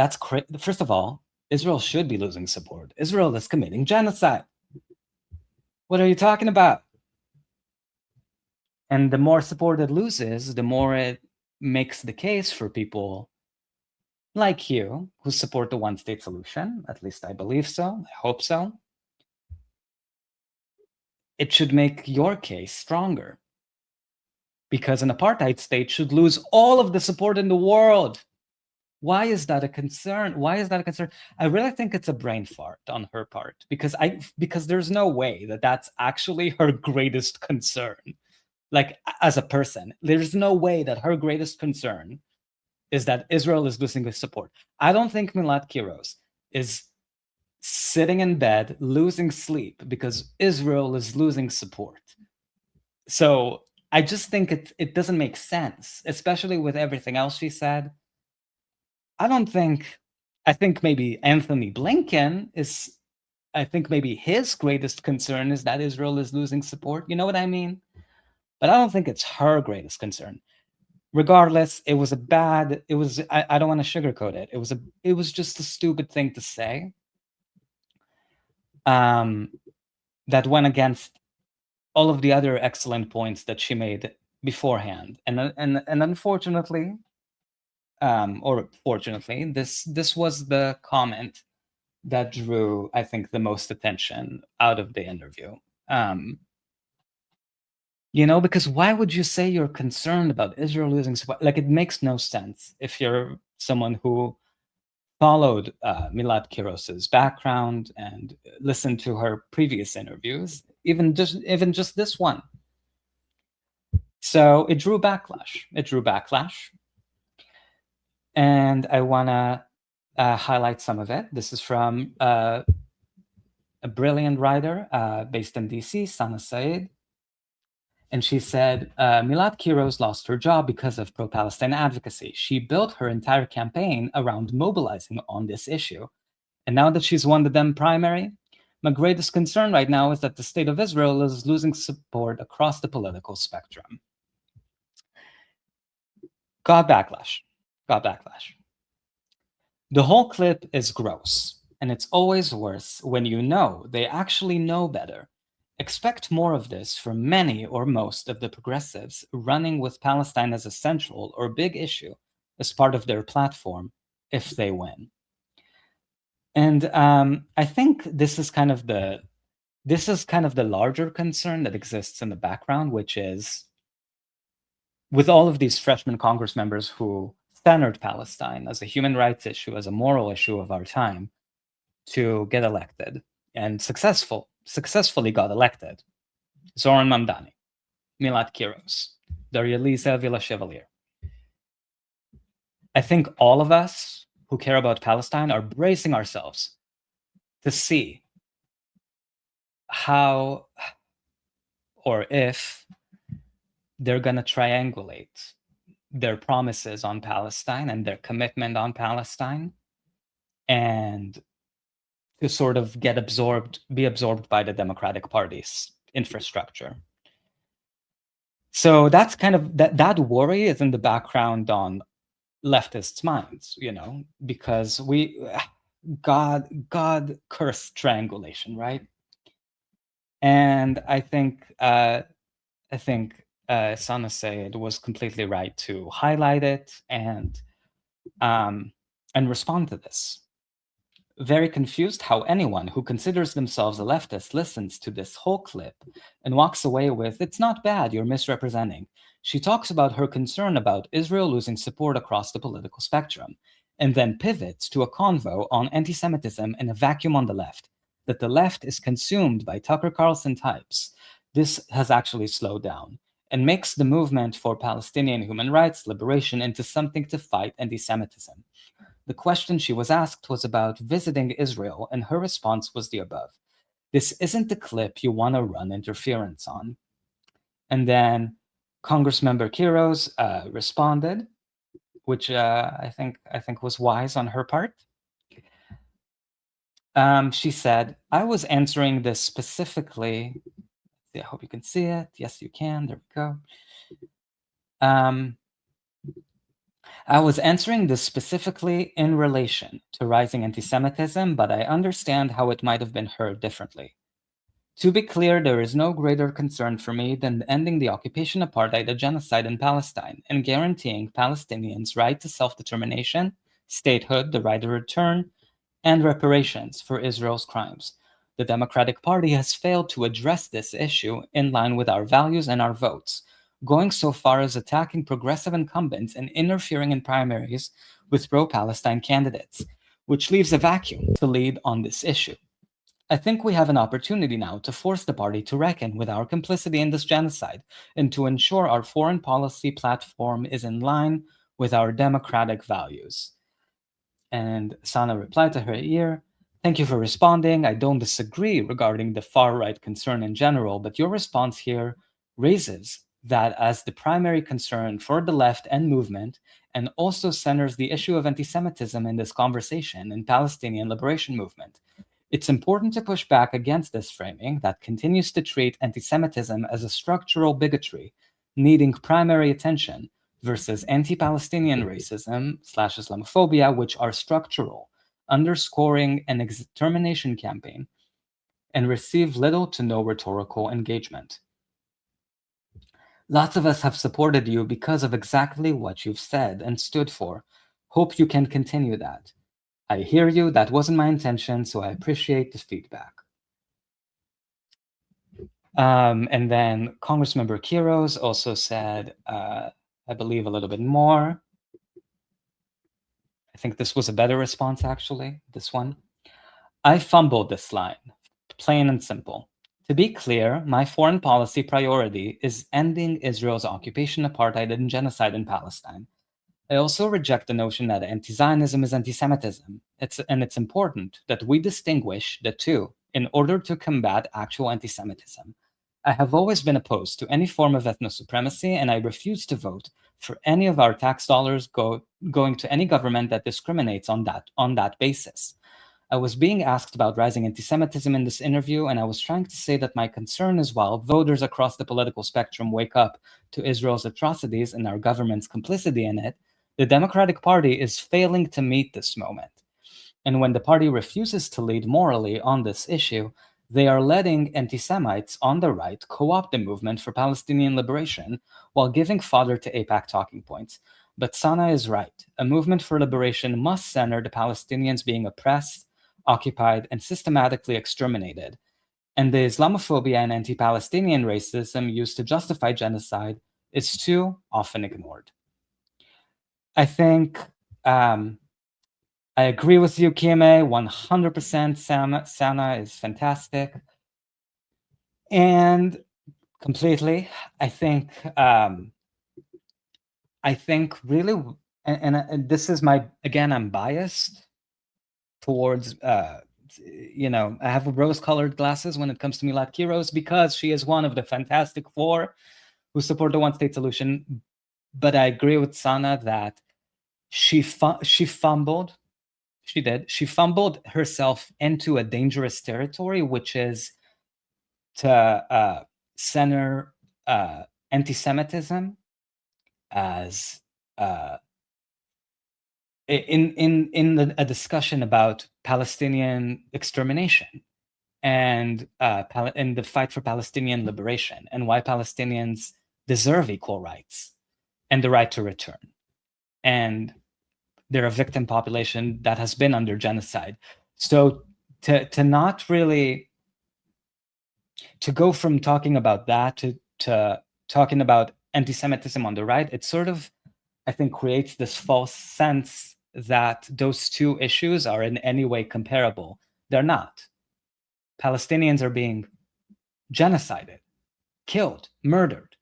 first of all, Israel should be losing support. Israel is committing genocide. What are you talking about? And the more support it loses, the more it makes the case for people like you who support the one-state solution. At least I believe so. I hope so. It should make your case stronger, because an apartheid state should lose all of the support in the world. Why is that a concern? I really think it's a brain fart on her part, because there's no way that that's actually her greatest concern. Like, as a person, there's no way that her greatest concern is that Israel is losing his support. I don't think Melat Kiros is sitting in bed, losing sleep because Israel is losing support. So I just think it doesn't make sense, especially with everything else she said. I think maybe Anthony Blinken I think maybe his greatest concern is that Israel is losing support. You know what I mean? But I don't think it's her greatest concern. Regardless, I don't want to sugarcoat it. It was just a stupid thing to say. That went against all of the other excellent points that she made beforehand. And unfortunately, or fortunately, this was the comment that drew, I think, the most attention out of the interview. Because why would you say you're concerned about Israel losing support? Like, it makes no sense if you're someone who followed Melat Kiros's background and listened to her previous interviews, even just this one. So it drew backlash. And I want to highlight some of it. This is from a brilliant writer based in DC, Sana Said. And she said, Melat Kiros lost her job because of pro-Palestine advocacy. She built her entire campaign around mobilizing on this issue. And now that she's won the Dem primary, my greatest concern right now is that the state of Israel is losing support across the political spectrum. Got backlash. The whole clip is gross. And it's always worse when you know they actually know better. Expect more of this from many or most of the progressives running with Palestine as a central or big issue as part of their platform if they win. And I think this is kind of the larger concern that exists in the background, which is with all of these freshman Congress members who centered Palestine as a human rights issue, as a moral issue of our time, to get elected and successfully got elected. Zoran Mamdani, Melat Kiros, Daryalisa Villa-Chevalier. I think all of us who care about Palestine are bracing ourselves to see how or if they're going to triangulate their promises on Palestine and their commitment on Palestine and to sort of be absorbed by the Democratic Party's infrastructure. So that's kind of that worry is in the background on leftists' minds, because God cursed triangulation, right? And I think Sana Sayed was completely right to highlight it and respond to this. Very confused how anyone who considers themselves a leftist listens to this whole clip and walks away with, "It's not bad, you're misrepresenting." She talks about her concern about Israel losing support across the political spectrum, and then pivots to a convo on anti-Semitism and a vacuum on the left, that the left is consumed by Tucker Carlson types. This has actually slowed down and makes the movement for Palestinian human rights liberation into something to fight anti-Semitism. The question she was asked was about visiting Israel, and her response was the above. This isn't the clip you want to run interference on. And then Congressmember Kiros responded, which I think was wise on her part. She said, "I was answering this specifically." I hope you can see it. Yes, you can. There we go. I was answering this specifically in relation to rising anti-Semitism, but I understand how it might have been heard differently. To be clear, there is no greater concern for me than ending the occupation, apartheid, and genocide in Palestine and guaranteeing Palestinians' right to self-determination, statehood, the right of return, and reparations for Israel's crimes. The Democratic Party has failed to address this issue in line with our values and our votes, going so far as attacking progressive incumbents and interfering in primaries with pro-Palestine candidates, which leaves a vacuum to lead on this issue. I think we have an opportunity now to force the party to reckon with our complicity in this genocide and to ensure our foreign policy platform is in line with our democratic values." And Sana replied to her ear, "Thank you for responding. I don't disagree regarding the far-right concern in general, but your response here raises that as the primary concern for the left and movement, and also centers the issue of anti-Semitism in this conversation and Palestinian liberation movement. It's important to push back against this framing that continues to treat anti-Semitism as a structural bigotry, needing primary attention, versus anti-Palestinian racism / Islamophobia, which are structural, underscoring an extermination campaign, and receive little to no rhetorical engagement. Lots of us have supported you because of exactly what you've said and stood for. Hope you can continue that. I hear you, that wasn't my intention, so I appreciate the feedback." And then Congressmember Kiros also said, I believe, a little bit more. I think this was a better response, actually, this one. "I fumbled this line, plain and simple. To be clear, my foreign policy priority is ending Israel's occupation, apartheid, and genocide in Palestine. I also reject the notion that anti-Zionism is anti-Semitism. It's important that we distinguish the two in order to combat actual anti-Semitism. I have always been opposed to any form of ethno-supremacy, and I refuse to vote for any of our tax dollars going to any government that discriminates on that basis. I was being asked about rising anti-Semitism in this interview, and I was trying to say that my concern is while voters across the political spectrum wake up to Israel's atrocities and our government's complicity in it, the Democratic Party is failing to meet this moment. And when the party refuses to lead morally on this issue, they are letting anti-Semites on the right co-opt the movement for Palestinian liberation while giving fodder to AIPAC talking points. But Sana is right. A movement for liberation must center the Palestinians being oppressed, occupied, and systematically exterminated. And the Islamophobia and anti-Palestinian racism used to justify genocide is too often ignored. I think I agree with you, Kieme, 100%. Sana is fantastic. And completely, I think really, and this is again, I'm biased towards, I have rose-colored glasses when it comes to Melat Kiros because she is one of the Fantastic Four who support the one-state solution. But I agree with Sana that she fumbled. She did. She fumbled herself into a dangerous territory, which is to center anti-Semitism as in a discussion about Palestinian extermination and the fight for Palestinian liberation and why Palestinians deserve equal rights and the right to return. And they're a victim population that has been under genocide. So to not really to go from talking about that to talking about anti-Semitism on the right, it sort of, I think, creates this false sense that those two issues are in any way comparable. They're not. Palestinians are being genocided, killed, murdered.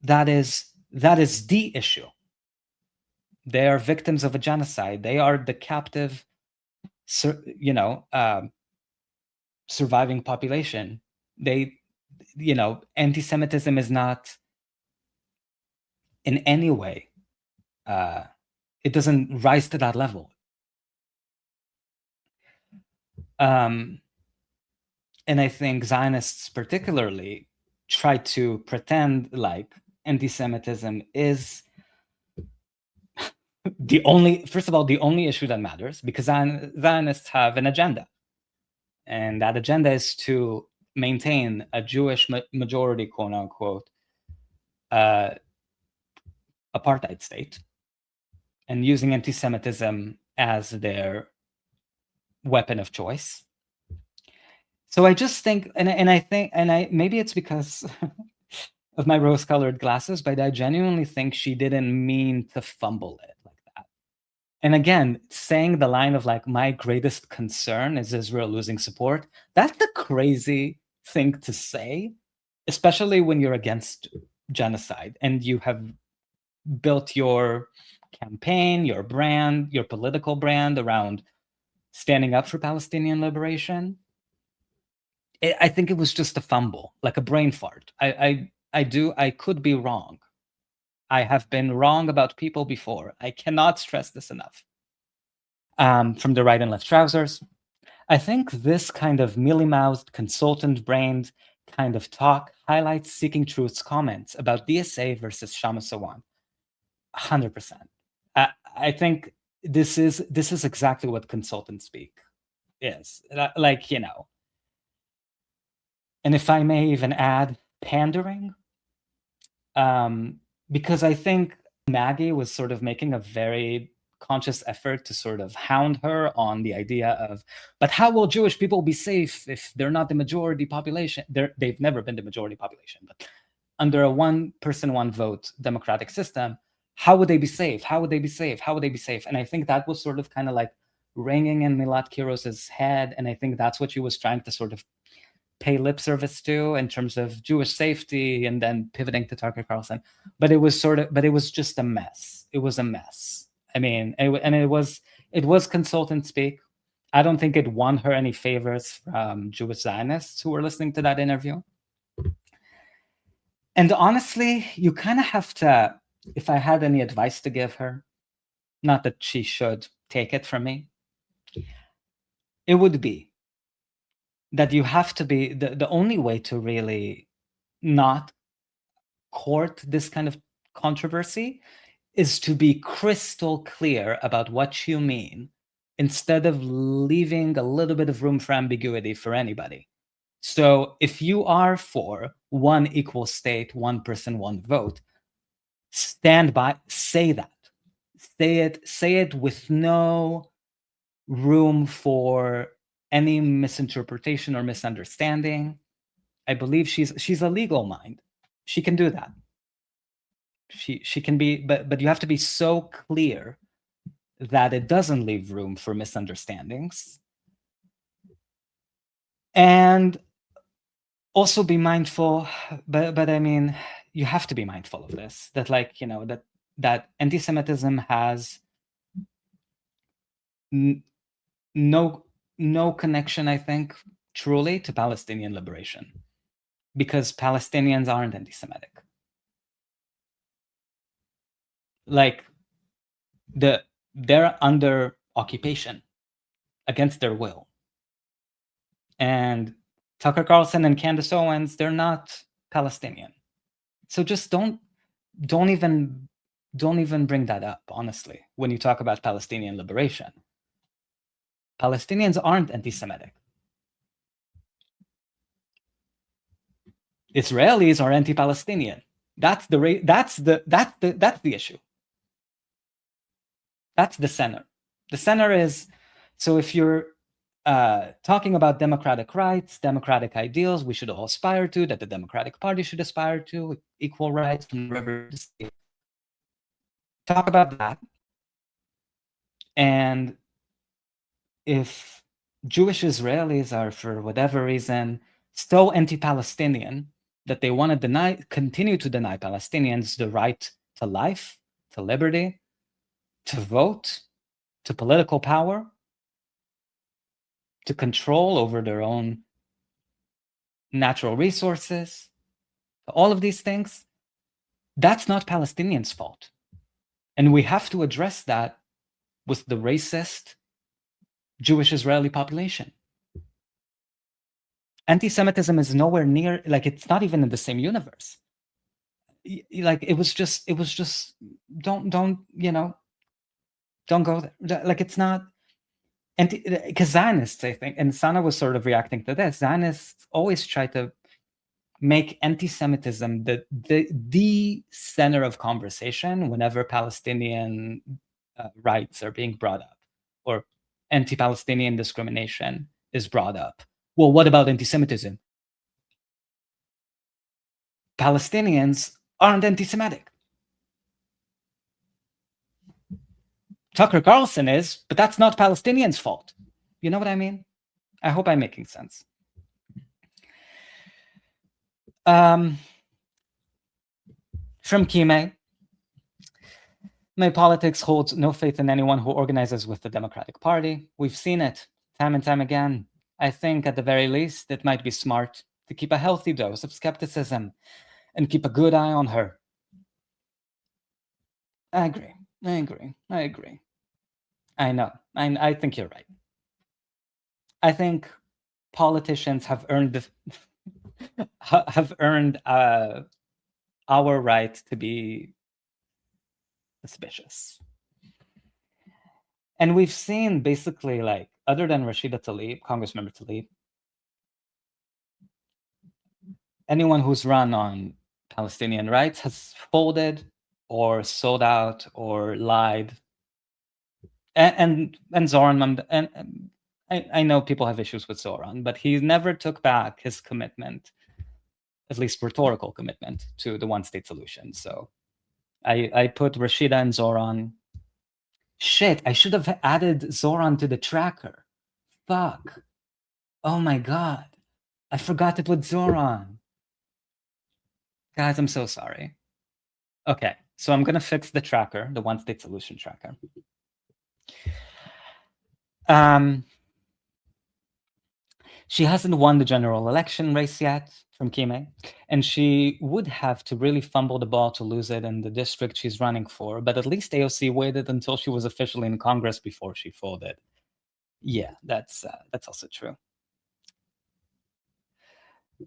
That is the issue. They are victims of a genocide. They are the captive, surviving population. Anti-Semitism is not in any way, it doesn't rise to that level. And I think Zionists particularly try to pretend like anti-Semitism is the only issue that matters, because Zionists have an agenda. And that agenda is to maintain a Jewish majority, quote unquote, apartheid state, and using anti-Semitism as their weapon of choice. So I just think, maybe it's because of my rose-colored glasses, but I genuinely think she didn't mean to fumble it like that. And again, saying the line of like, my greatest concern is Israel losing support, that's a crazy thing to say, especially when you're against genocide and you have built your campaign, your brand, your political brand around standing up for Palestinian liberation. I think it was just a fumble, like a brain fart. I could be wrong. I have been wrong about people before. I cannot stress this enough. From the right and left trousers, I think this kind of mealy-mouthed, consultant-brained kind of talk highlights Seeking Truth's comments about DSA versus Shama Sawan. 100%. I think this is exactly what consultant speak is. Like, and if I may even add, pandering, because I think Maggie was sort of making a very conscious effort to sort of hound her on the idea of, but how will Jewish people be safe if they're not the majority population? They've never been the majority population, but under a one person, one vote democratic system, how would they be safe? How would they be safe? How would they be safe? And I think that was sort of kind of like ringing in Melat Kiros's head. And I think that's what she was trying to sort of pay lip service to in terms of Jewish safety, and then pivoting to Tucker Carlson. But it was just a mess. It was a mess. I mean, it was consultant speak. I don't think it won her any favors from Jewish Zionists who were listening to that interview. And honestly, you kind of have to, if I had any advice to give her, not that she should take it from me, it would be that you have to be, the only way to really not court this kind of controversy is to be crystal clear about what you mean instead of leaving a little bit of room for ambiguity for anybody. So if you are for one equal state, one person, one vote, stand by, say that. Say it with no room for any misinterpretation or misunderstanding. I believe she's a legal mind. She can do that. She can be, but you have to be so clear that it doesn't leave room for misunderstandings. And also be mindful, but I mean, you have to be mindful of this, that like, you know, that anti-Semitism has no connection, I think, truly to Palestinian liberation, because Palestinians aren't anti-Semitic. Like, they're under occupation against their will. And Tucker Carlson and Candace Owens, they're not Palestinian. So just don't even bring that up, honestly, when you talk about Palestinian liberation. Palestinians aren't anti-Semitic. Israelis are anti-Palestinian. That's the issue. That's the center. The center is, so if you're talking about democratic rights, democratic ideals we should all aspire to, that the Democratic Party should aspire to, equal rights from river to sea. Talk about that. And if Jewish Israelis are, for whatever reason, so anti-Palestinian that they want to continue to deny Palestinians the right to life, to liberty, to vote, to political power, to control over their own natural resources, all of these things, that's not Palestinians' fault. And we have to address that with the racist Jewish Israeli population. Anti-Semitism is nowhere near, like, it's not even in the same universe. Like, it was just, don't, you know, don't go there. Like, it's not, because Zionists, I think, and Sana was sort of reacting to this, Zionists always try to make anti-Semitism the center of conversation whenever Palestinian rights are being brought up, or anti-Palestinian discrimination is brought up. Well, what about anti-Semitism? Palestinians aren't anti-Semitic. Tucker Carlson is, but that's not Palestinians' fault. You know what I mean? I hope I'm making sense. From Kime, my politics holds no faith in anyone who organizes with the Democratic Party. We've seen it time and time again. I think at the very least, it might be smart to keep a healthy dose of skepticism and keep a good eye on her. I agree. I know. I think you're right. I think politicians have earned our right to be suspicious. And we've seen, basically, like, other than Rashida Tlaib, Congressmember Tlaib, anyone who's run on Palestinian rights has folded or sold out or lied. And Zoran, and I know people have issues with Zoran, but he never took back his commitment, at least rhetorical commitment, to the one-state solution. So I put Rashida and Zoran. Shit, I should have added Zoran to the tracker. Fuck. Oh my God. I forgot to put Zoran. Guys, I'm so sorry. Okay, so I'm gonna fix the tracker, the one-state solution tracker. She hasn't won the general election race yet, from Kime, and she would have to really fumble the ball to lose it in the district she's running for, but at least AOC waited until she was officially in Congress before she folded. Yeah, that's also true.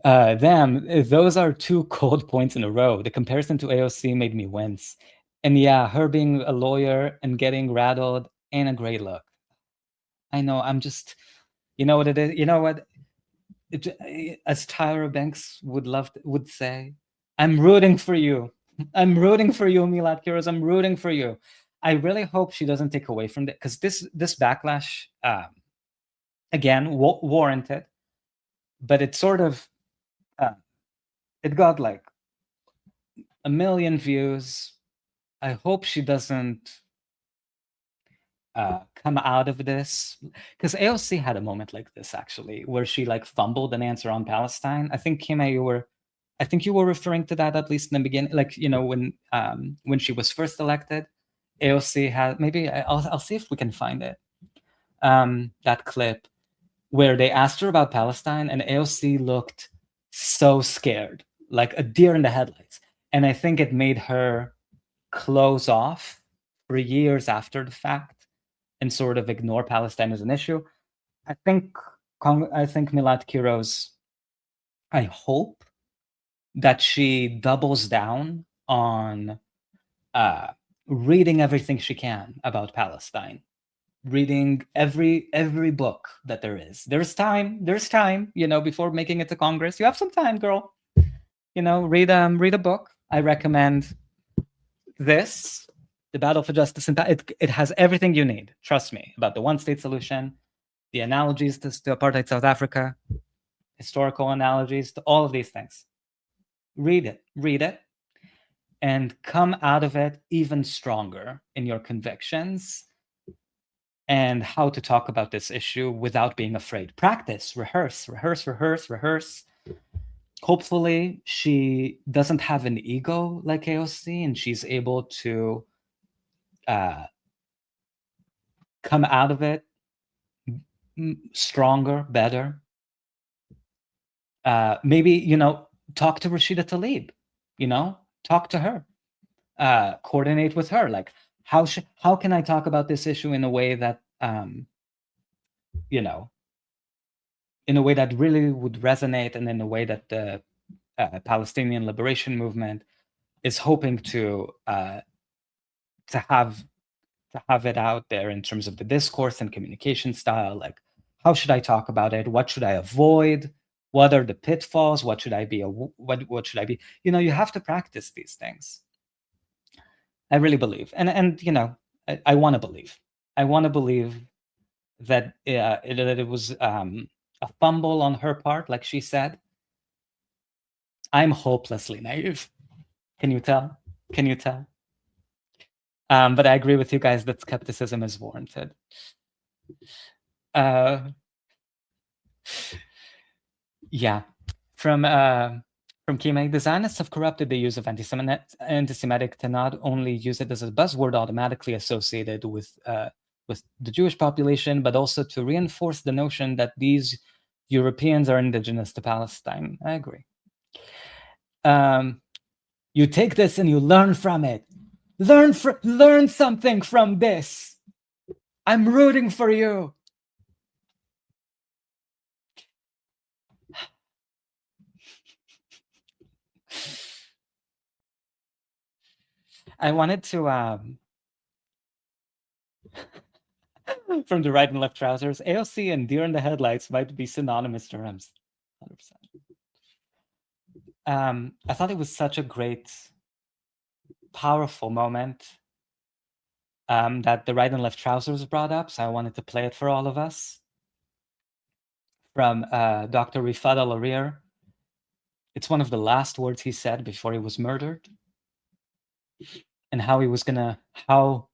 Those are two cold points in a row. The comparison to AOC made me wince. And yeah, her being a lawyer and getting rattled ain't a great look. I know. I'm just, you know what it is. You know what? As Tyra Banks would say, I'm rooting for you. I'm rooting for you, Melat Kiros. I'm rooting for you. I really hope she doesn't take away from that, because this backlash, again, warranted, but it sort of it got like 1 million views. I hope she doesn't come out of this, because AOC had a moment like this actually, where she like fumbled an answer on Palestine. I think Kime, you were referring to that, at least in the beginning, like, you know, when she was first elected. AOC had, maybe I'll see if we can find it, that clip where they asked her about Palestine, and AOC looked so scared, like a deer in the headlights. And I think it made her close off for years after the fact and sort of ignore Palestine as an issue. I think Melat Kiros, I hope that she doubles down on reading everything she can about Palestine, reading every book that there is. There's time, you know, before making it to Congress. You have some time, girl. You know, read a book. I recommend this, The Battle for Justice. It has everything you need, trust me, about the one-state solution, the analogies to apartheid South Africa, historical analogies to all of these things. Read it, and come out of it even stronger in your convictions and how to talk about this issue without being afraid. Practice, rehearse. Hopefully she doesn't have an ego like AOC, and she's able to come out of it stronger, better. Maybe, you know, talk to Rashida Tlaib, you know, talk to her, coordinate with her. Like, how can I talk about this issue in a way that, you know, in a way that really would resonate, and in a way that the Palestinian Liberation Movement is hoping to have it out there in terms of the discourse and communication style. Like, how should I talk about it? What should I avoid? What are the pitfalls? What should I be? What should I be? You know, you have to practice these things. I really believe, and you know, I want to believe. I want to believe that it was a fumble on her part, like she said. I'm hopelessly naive. Can you tell? Can you tell? But I agree with you guys that skepticism is warranted. Yeah, from Kime, the Zionists have corrupted the use of anti-Semitic to not only use it as a buzzword automatically associated with the Jewish population, but also to reinforce the notion that these Europeans are indigenous to Palestine. I agree. You take this and you learn from it. Learn something from this. I'm rooting for you. I wanted to from the right and left trousers, AOC and deer in the headlights might be synonymous terms. 100%. I thought it was such a great, powerful moment that the right and left trousers brought up, so I wanted to play it for all of us. From Dr. Rifat Al-Arir. It's one of the last words he said before he was murdered, and how he was how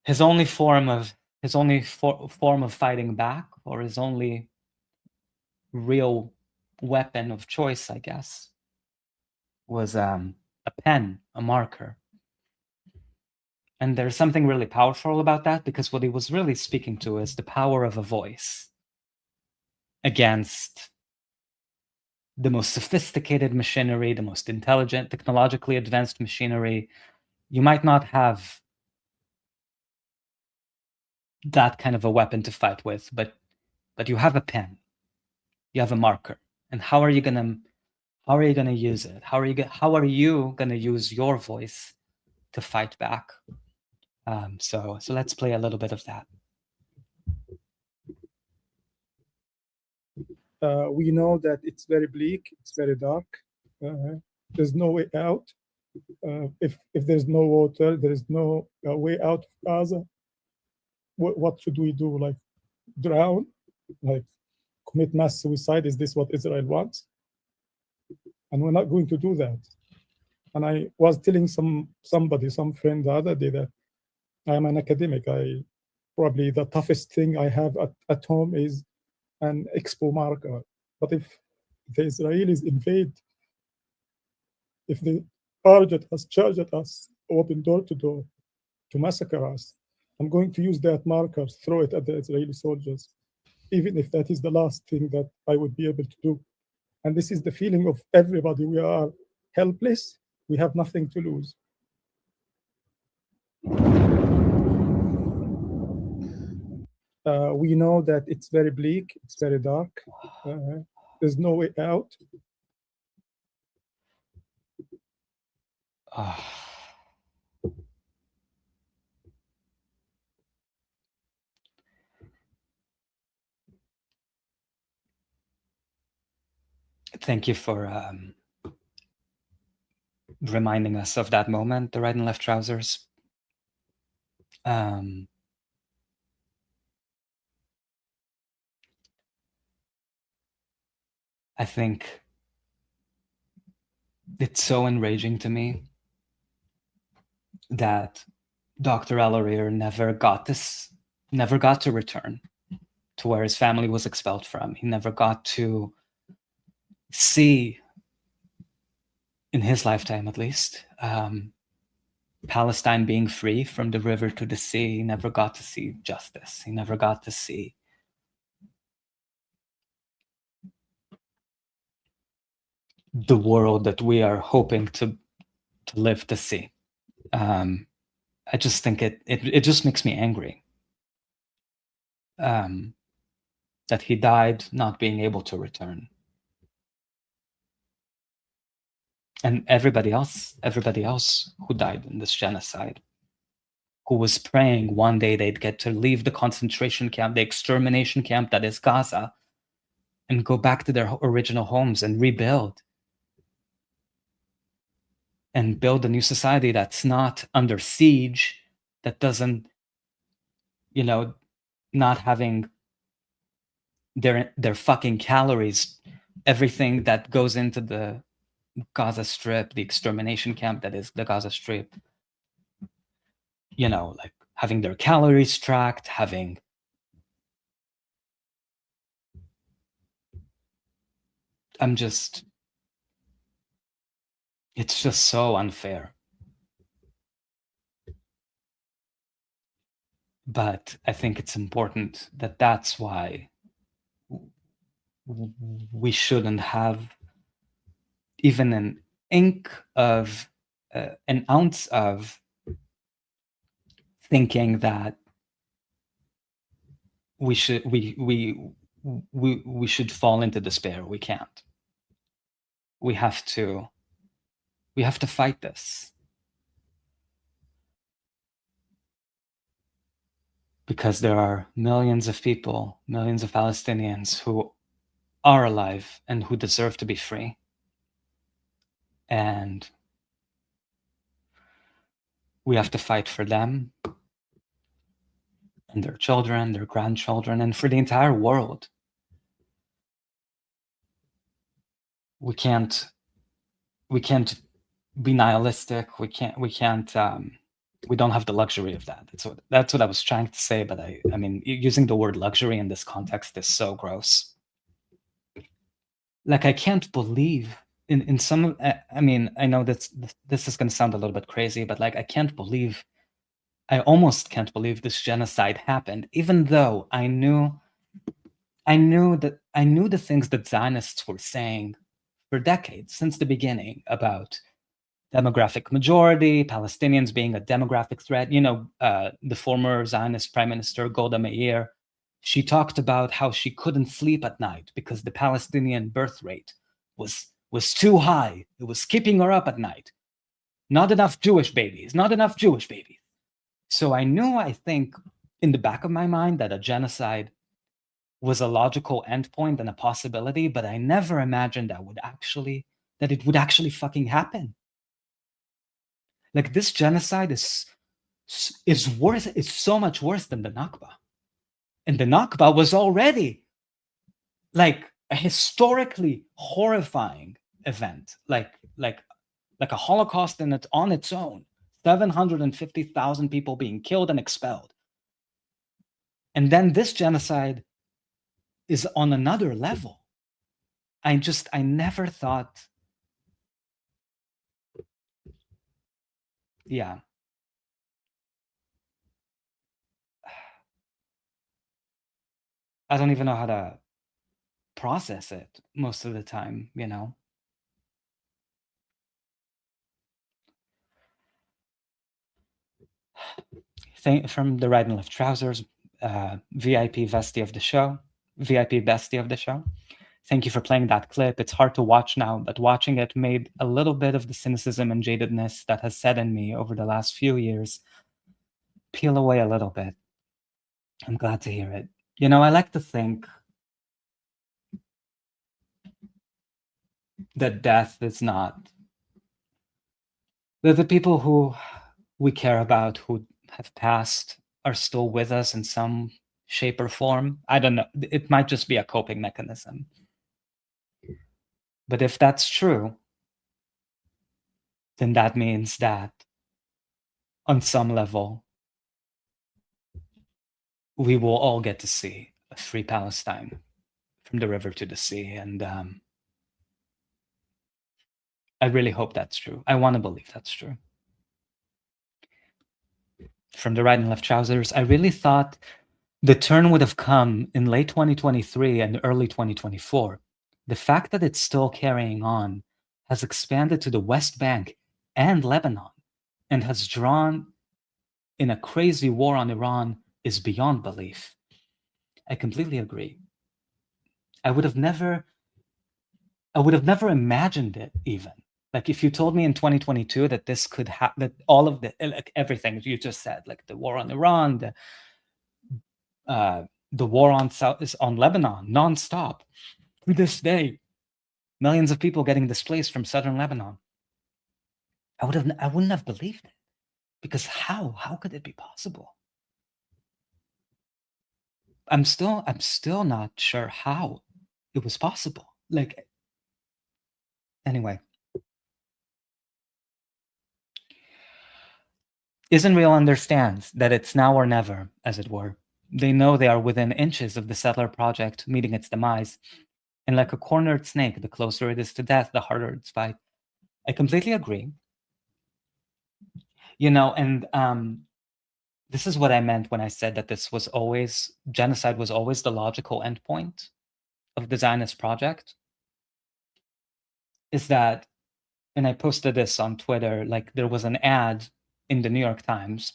his only form of fighting back, or his only real weapon of choice, I guess, was a pen, a marker. And there's something really powerful about that, because what he was really speaking to is the power of a voice against the most sophisticated machinery, the most intelligent, technologically advanced machinery. You might not have that kind of a weapon to fight with, but you have a pen, you have a marker. And how are you gonna use it? How are you gonna use your voice to fight back? So let's play a little bit of that. We know that it's very bleak, it's very dark. There's no way out. If there's no water, there is no way out of Gaza. What should we do? Like drown? Like commit mass suicide? Is this what Israel wants? And we're not going to do that. And I was telling some friend the other day that I'm an academic. Probably the toughest thing I have at home is an expo marker. But if the Israelis invade, if they target us, charge at us, open door to door to massacre us, I'm going to use that marker, throw it at the Israeli soldiers, even if that is the last thing that I would be able to do. And this is the feeling of everybody. We are helpless. We have nothing to lose. We know that it's very bleak, it's very dark. There's no way out. Thank you for reminding us of that moment, the right and left trousers. I think it's so enraging to me that Dr. Al-Arir never got to return to where his family was expelled from. He never got to see, in his lifetime at least, Palestine being free from the river to the sea. He never got to see justice. He never got to see the world that we are hoping to live to see. I just think it just makes me angry that he died not being able to return. And everybody else who died in this genocide, who was praying one day they'd get to leave the concentration camp, the extermination camp that is Gaza, and go back to their original homes and rebuild. And build a new society that's not under siege, that doesn't, not having their fucking calories, everything that goes into the Gaza Strip, the extermination camp that is the Gaza Strip, like having their calories tracked, it's just so unfair. But I think it's important that's why we shouldn't have even an ounce of thinking that we should fall into despair. We can't. We have to fight this. Because there are millions of people, millions of Palestinians who are alive and who deserve to be free. And we have to fight for them and their children, their grandchildren, and for the entire world. We can't be nihilistic. We don't have the luxury of that. That's what I was trying to say, but I mean, using the word luxury in this context is so gross. Like, I can't believe in some, I mean, I know that this is going to sound a little bit crazy, but like, I almost can't believe this genocide happened, even though I knew the things that Zionists were saying for decades, since the beginning, about demographic majority, Palestinians being a demographic threat. The former Zionist Prime Minister Golda Meir, she talked about how she couldn't sleep at night because the Palestinian birth rate was too high. It was keeping her up at night. Not enough Jewish babies. So I think in the back of my mind that a genocide was a logical endpoint and a possibility, but I never imagined that it would actually fucking happen. Like, this genocide is so much worse than the Nakba. And the Nakba was already like a historically horrifying event, like a Holocaust on its own. 750,000 people being killed and expelled. And then this genocide is on another level. I never thought. Yeah. I don't even know how to process it most of the time, you know? From the right and left trousers, VIP bestie of the show. Thank you for playing that clip. It's hard to watch now, but watching it made a little bit of the cynicism and jadedness that has set in me over the last few years peel away a little bit. I'm glad to hear it. You know, I like to think that death is not. That the people who we care about, who have passed, are still with us in some shape or form. I don't know. It might just be a coping mechanism. But if that's true, then that means that on some level, we will all get to see a free Palestine from the river to the sea. And I really hope that's true. I want to believe that's true. From the right and left trousers, I really thought the turn would have come in late 2023 and early 2024. The fact that it's still carrying on has expanded to the West Bank and Lebanon and has drawn in a crazy war on Iran is beyond belief. I completely agree. I would have never imagined it even. Like, if you told me in 2022 that this could happen, that all of like everything you just said, like the war on Iran, the war on Lebanon, nonstop, to this day, millions of people getting displaced from southern Lebanon, I wouldn't have believed it, because how could it be possible? I'm still not sure how it was possible. Like, anyway. Israel understands that it's now or never, as it were. They know they are within inches of the settler project meeting its demise. And like a cornered snake, the closer it is to death, the harder its fight. I completely agree. You know, and this is what I meant when I said that genocide was always the logical endpoint of the Zionist project. Is that, and I posted this on Twitter, like there was an ad in the New York Times,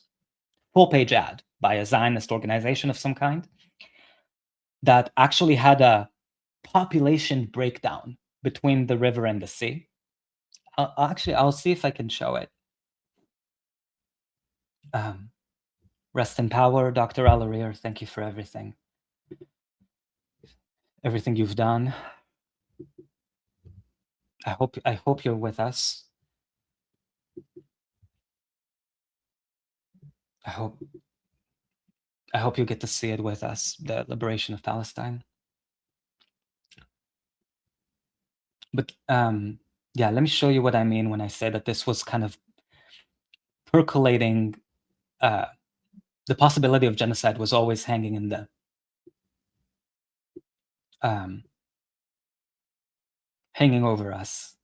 full-page ad by a Zionist organization of some kind, that actually had a population breakdown between the river and the sea. I'll see if I can show it. Rest in power, Dr. Alarir. Thank you for everything. Everything you've done. I hope you're with us. I hope you get to see it with us, the liberation of Palestine. But yeah, let me show you what I mean when I say that this was kind of percolating. The possibility of genocide was always hanging in the hanging over us.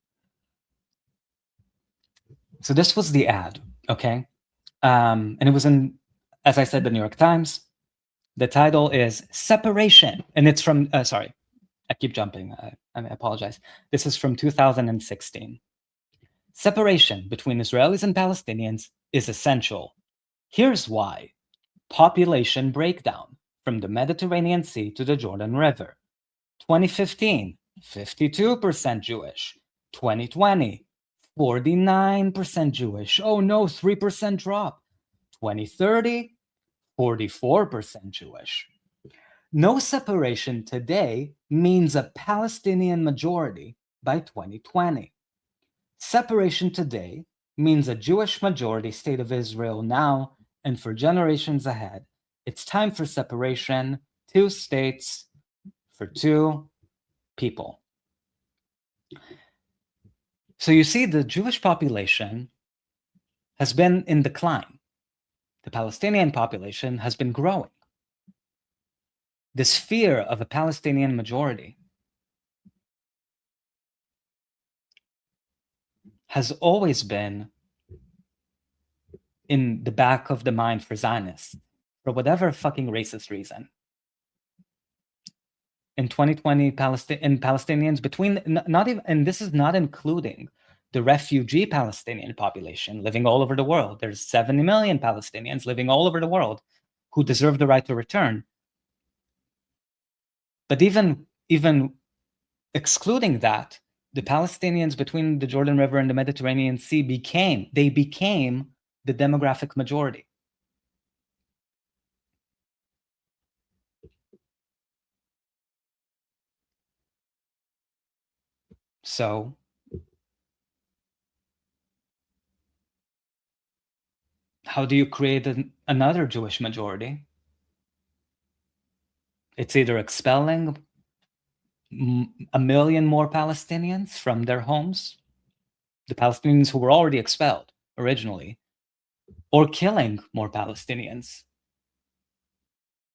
So this was the ad, okay? And it was in, as I said, the New York Times. The title is Separation, and it's from, sorry, I keep jumping, I apologize. This is from 2016. Separation between Israelis and Palestinians is essential. Here's why. Population breakdown from the Mediterranean Sea to the Jordan River. 2015, 52% Jewish. 2020, 49% Jewish. Oh no, 3% drop. 2030, 44% Jewish. No separation today means a Palestinian majority by 2020. Separation today means a Jewish majority state of Israel now and for generations ahead. It's time for separation, 2 states for 2 people. So you see, the Jewish population has been in decline. The Palestinian population has been growing. This fear of a Palestinian majority has always been in the back of the mind for Zionists, for whatever fucking racist reason. In 2020, Palestinians between, not even, and this is not including the refugee Palestinian population living all over the world. There's 70 million Palestinians living all over the world who deserve the right to return. But even excluding that, the Palestinians between the Jordan River and the Mediterranean Sea became the demographic majority. So how do you create another Jewish majority? It's either expelling 1 million more Palestinians from their homes, the Palestinians who were already expelled originally, or killing more Palestinians.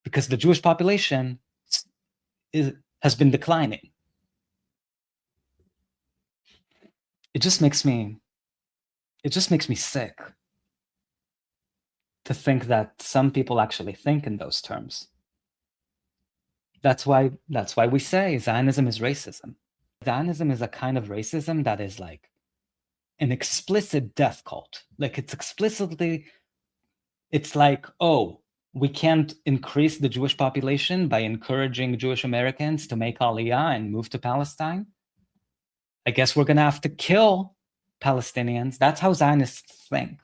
Because the Jewish population has been declining. It just makes me sick to think that some people actually think in those terms. That's why we say Zionism is racism. Zionism is a kind of racism that is like an explicit death cult. Like it's like, oh, we can't increase the Jewish population by encouraging Jewish Americans to make Aliyah and move to Palestine. I guess we're gonna have to kill Palestinians. That's how Zionists think.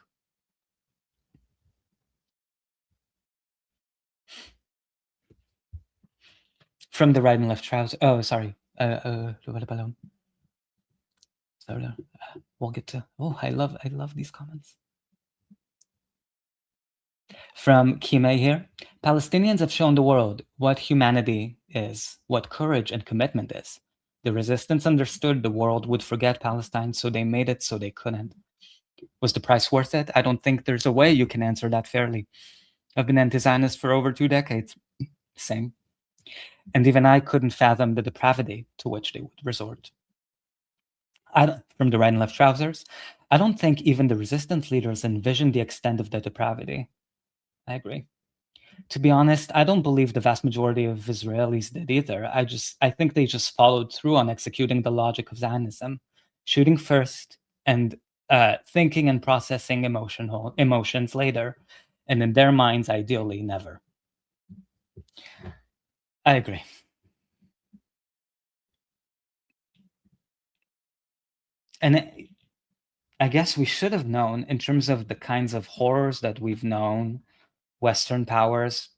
From the right and left trousers. Oh, sorry. Sorry. We'll get to. Oh, I love these comments. From Kime here. Palestinians have shown the world what humanity is, what courage and commitment is. The resistance understood the world would forget Palestine, so they made it so they couldn't. Was the price worth it? I don't think there's a way you can answer that fairly. I've been anti-Zionist for over 2 decades. Same. And even I couldn't fathom the depravity to which they would resort. From the right and left trousers, I don't think even the resistance leaders envisioned the extent of the depravity. I agree. To be honest, I don't believe the vast majority of Israelis did either. I think they just followed through on executing the logic of Zionism, shooting first and thinking and processing emotions later, and in their minds, ideally, never. I agree. And I guess we should have known, in terms of the kinds of horrors that we've known, Western powers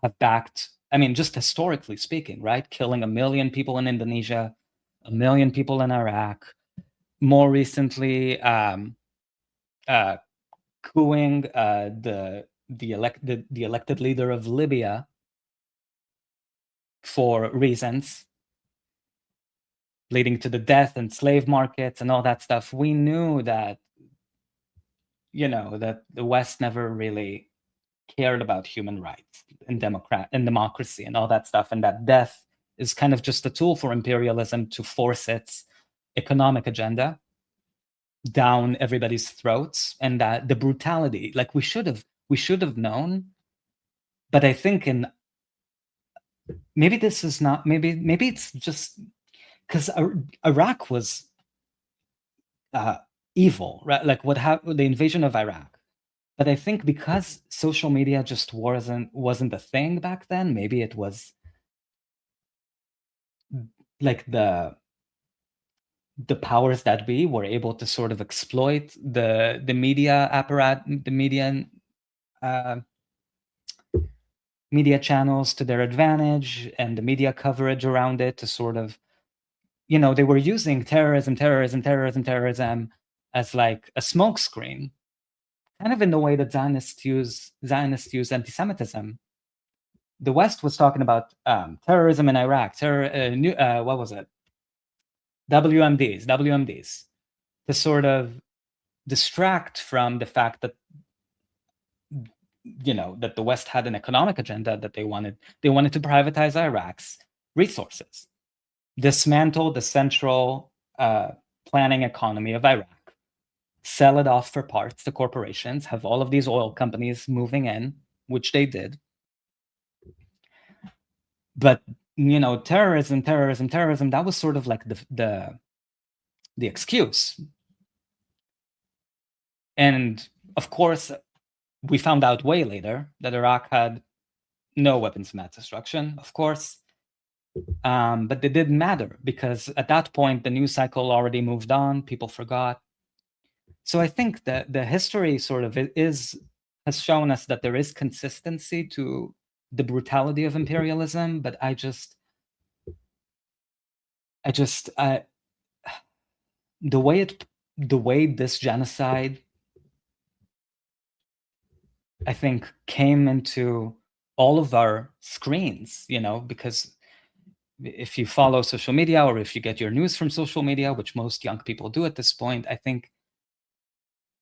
have backed, I mean, just historically speaking, right? Killing 1 million people in Indonesia, 1 million people in Iraq, more recently, cooing the elected leader of Libya for reasons leading to the death and slave markets and all that stuff. We knew that, that the West never really cared about human rights and democracy and all that stuff, and that death is kind of just a tool for imperialism to force its economic agenda down everybody's throats, and that the brutality, like we should have known. But I think maybe this is not, maybe it's just because Iraq was evil, right? Like the invasion of Iraq. But I think because social media just wasn't a thing back then, maybe it was like the powers that be were able to sort of exploit the media apparatus, the media media channels to their advantage and the media coverage around it to sort of, they were using terrorism as like a smokescreen, kind of in the way that Zionists use anti-Semitism. The West was talking about terrorism in Iraq, what was it? WMDs, to sort of distract from the fact that that the West had an economic agenda, that they wanted to privatize Iraq's resources, dismantle the central planning economy of Iraq, sell it off for parts to corporations, have all of these oil companies moving in, which they did. But terrorism, that was sort of like the excuse. And of course, we found out way later that Iraq had no weapons of mass destruction, of course. But it didn't matter because at that point, the news cycle already moved on. People forgot. So I think that the history sort of has shown us that there is consistency to the brutality of imperialism. But the way this genocide, I think, came into all of our screens, because if you follow social media or if you get your news from social media, which most young people do at this point, I think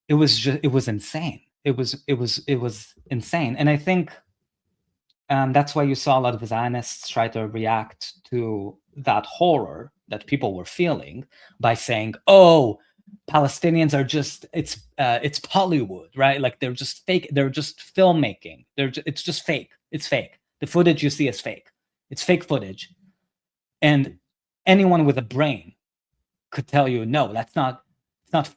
it was insane. It was insane. And I think that's why you saw a lot of Zionists try to react to that horror that people were feeling by saying, oh, Palestinians are just, it's Hollywood, right? Like they're just fake. They're just filmmaking. It's just fake. It's fake. The footage you see is fake. It's fake footage. And anyone with a brain could tell you, no, it's not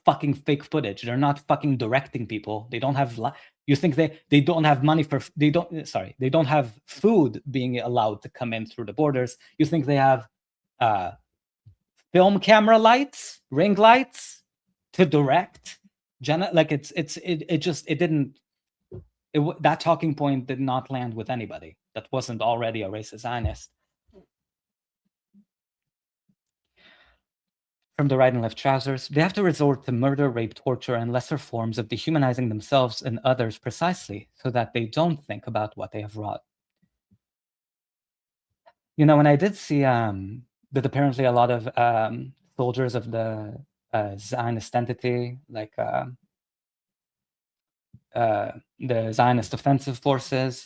fucking fake footage. They're not fucking directing people. They don't have, you think they don't have money they don't have food being allowed to come in through the borders. You think they have film camera lights, ring lights to direct? That talking point did not land with anybody that wasn't already a racist Zionist. From the right and left trousers, they have to resort to murder, rape, torture, and lesser forms of dehumanizing themselves and others precisely so that they don't think about what they have wrought. And I did see that apparently a lot of soldiers of the Zionist entity, like the Zionist Offensive Forces,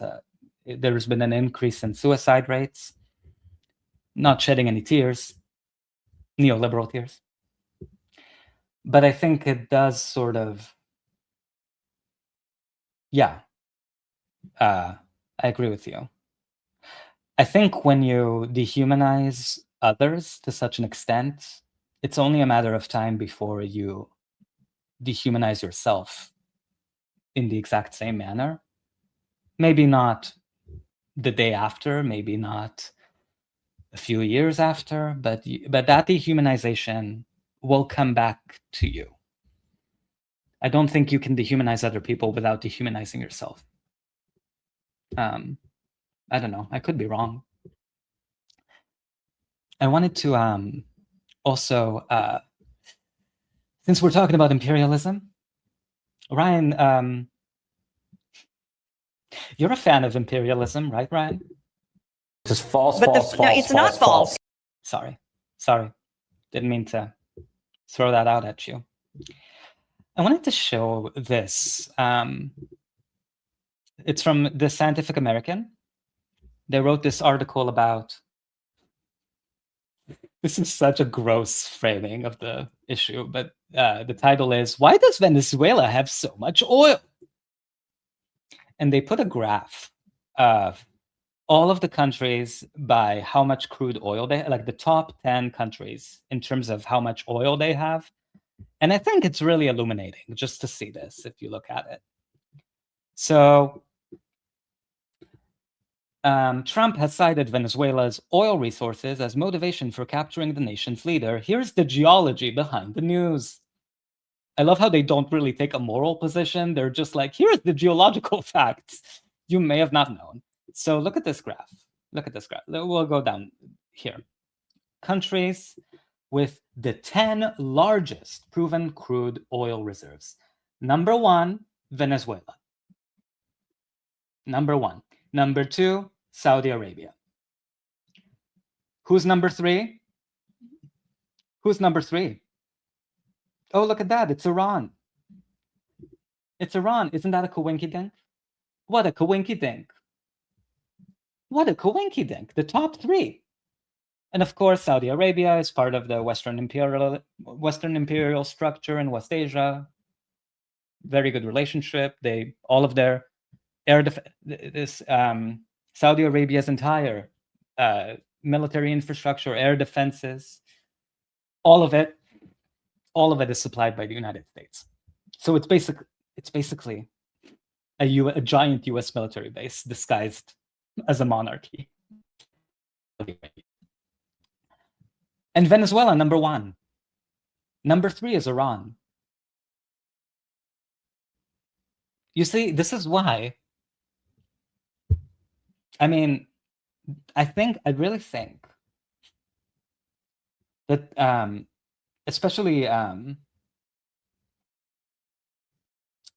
there's been an increase in suicide rates. Not shedding any tears, neoliberal tears. But I think it does sort of, I agree with you. I think when you dehumanize others to such an extent, it's only a matter of time before you dehumanize yourself in the exact same manner. Maybe not the day after, maybe not a few years after, but that dehumanization will come back to you. I don't think you can dehumanize other people without dehumanizing yourself. I don't know. I could be wrong. I wanted to also, since we're talking about imperialism, Ryan, you're a fan of imperialism, right, Ryan? This is false, But false, false, it's not false. Sorry. Didn't mean to throw that out at you. I wanted to show this. It's from the Scientific American. They wrote this article about, this is such a gross framing of the issue, but the title is, "Why does Venezuela have so much oil?" And they put a graph of all of the countries by how much crude oil they have, like the top 10 countries in terms of how much oil they have. And I think it's really illuminating just to see this if you look at it. So Trump has cited Venezuela's oil resources as motivation for capturing the nation's leader. Here's the geology behind the news. I love how they don't really take a moral position. They're just like, here's the geological facts you may have not known. So look at this graph. Look at this graph. We'll go down here. Countries with the 10 largest proven crude oil reserves. Number 1, Venezuela. Number 1. Number 2, Saudi Arabia. Who's number 3? Who's number 3? Oh, look at that. It's Iran. It's Iran. Isn't that a coinky-dink? What a coinky-dink. What a coinky-dink. The top 3. And of course, Saudi Arabia is part of the Western imperial structure in West Asia. Very good relationship. All of their Saudi Arabia's entire military infrastructure, air defenses, all of it is supplied by the United States. So it's basically a giant U.S. military base disguised as a monarchy. And Venezuela, number 1. Number 3 is Iran. You see, this is why, I mean, I really think that especially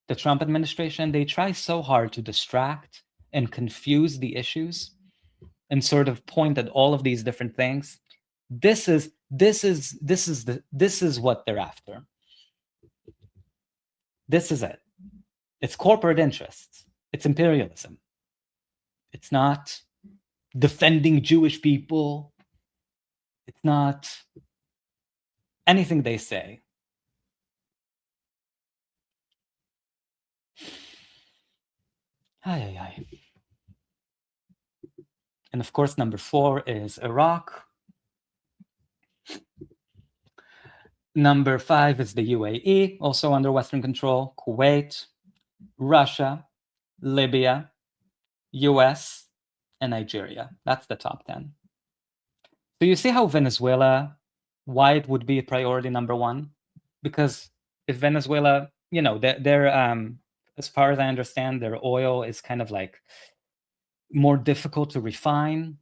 the Trump administration, they try so hard to distract and confuse the issues and sort of point at all of these different things. This is what they're after. This is it. It's corporate interests. It's imperialism. It's not defending Jewish people. It's not anything they say. Ay, ay, ay. And of course, number 4 is Iraq. Number 5 is the UAE, also under Western control, Kuwait, Russia, Libya, US, and Nigeria. That's the top 10. So you see how Venezuela, why it would be priority number 1? Because if Venezuela, they're as far as I understand, their oil is kind of like more difficult to refine.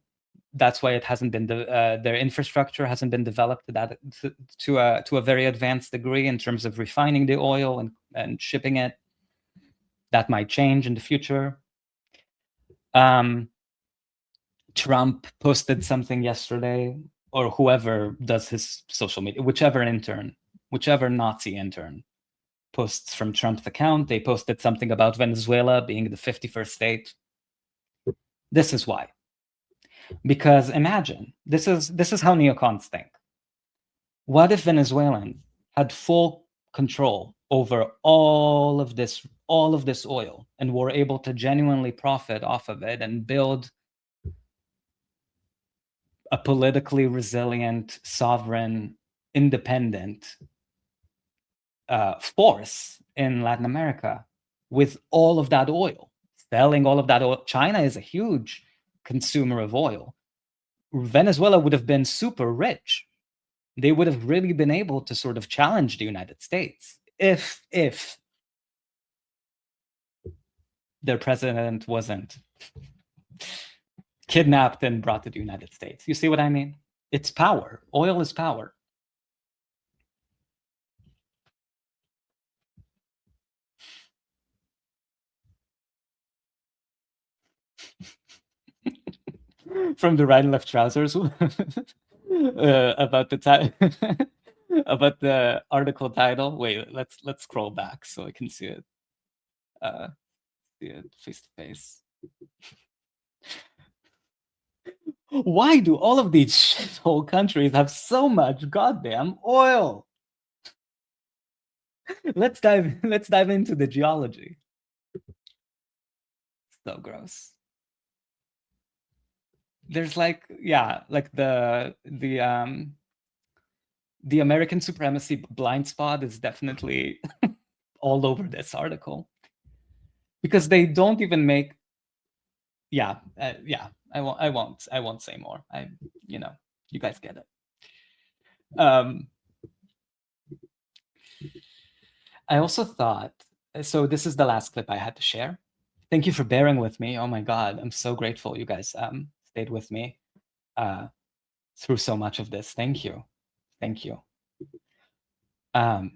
That's why it hasn't been their infrastructure hasn't been developed to a very advanced degree in terms of refining the oil and shipping it. That might change in the future. Trump posted something yesterday, or whoever does his social media, whichever Nazi intern posts from Trump's account, they posted something about Venezuela being the 51st state. This is why. Because imagine, this is how neocons think. What if Venezuelans had full control over all of this oil and were able to genuinely profit off of it and build a politically resilient, sovereign, independent force in Latin America with all of that oil, selling all of that oil? China is a huge consumer of oil. Venezuela would have been super rich. They would have really been able to sort of challenge the United States if their president wasn't kidnapped and brought to the United States. You see what I mean? It's power. Oil is power. From the right and left trousers about the about the article title. Wait, let's scroll back so I can see it. See it face to face. Why do all of these shithole countries have so much goddamn oil? Let's dive into the geology. So gross. There's like the American supremacy blind spot is definitely all over this article, because they don't even make I won't say more. You guys get it. I also thought, so this is the last clip I had to share. thank you for bearing with me. Oh my God, I'm so grateful you guys stayed with me through so much of this. Thank you. Thank you. But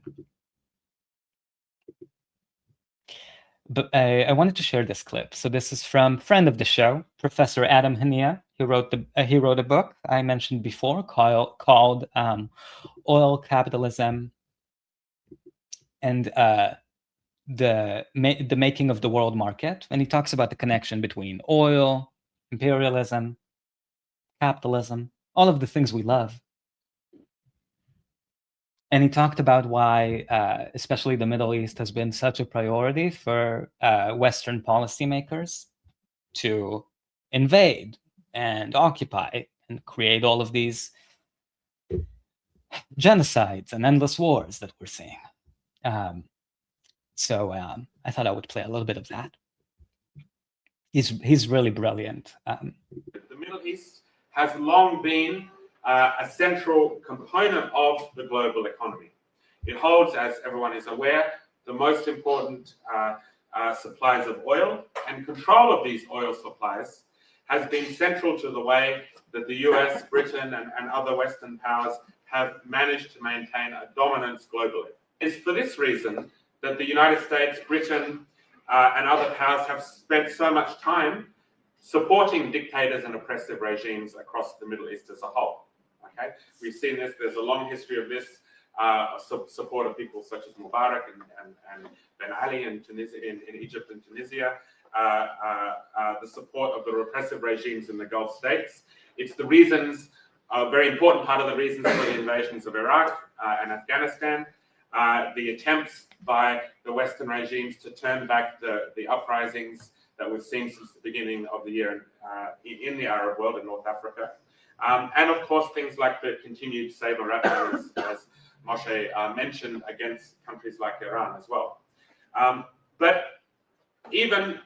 I wanted to share this clip. So this is from friend of the show, Professor Adam Hania. He wrote a book I mentioned before called Oil Capitalism and the making of the world market. And he talks about the connection between oil, imperialism, capitalism, all of the things we love. And he talked about why, especially the Middle East, has been such a priority for Western policymakers to invade and occupy and create all of these genocides and endless wars that we're seeing. So I thought I would play a little bit of that. He's really brilliant. The Middle East has long been a central component of the global economy. It holds, as everyone is aware, the most important supplies of oil, and control of these oil supplies has been central to the way that the US, Britain, and other Western powers have managed to maintain a dominance globally. It's for this reason that the United States, Britain, and other powers have spent so much time supporting dictators and oppressive regimes across the Middle East as a whole. Okay, we've seen this. There's a long history of this support of people such as Mubarak and Ben Ali in Tunisia, in Egypt and Tunisia. The support of the repressive regimes in the Gulf states. It's the reasons, a very important part of the reasons for the invasions of Iraq and Afghanistan. The attempts by the Western regimes to turn back the uprisings that we've seen since the beginning of the year in the Arab world in North Africa. And of course, things like the continued saber rattling, as Moshe mentioned, against countries like Iran as well. But even,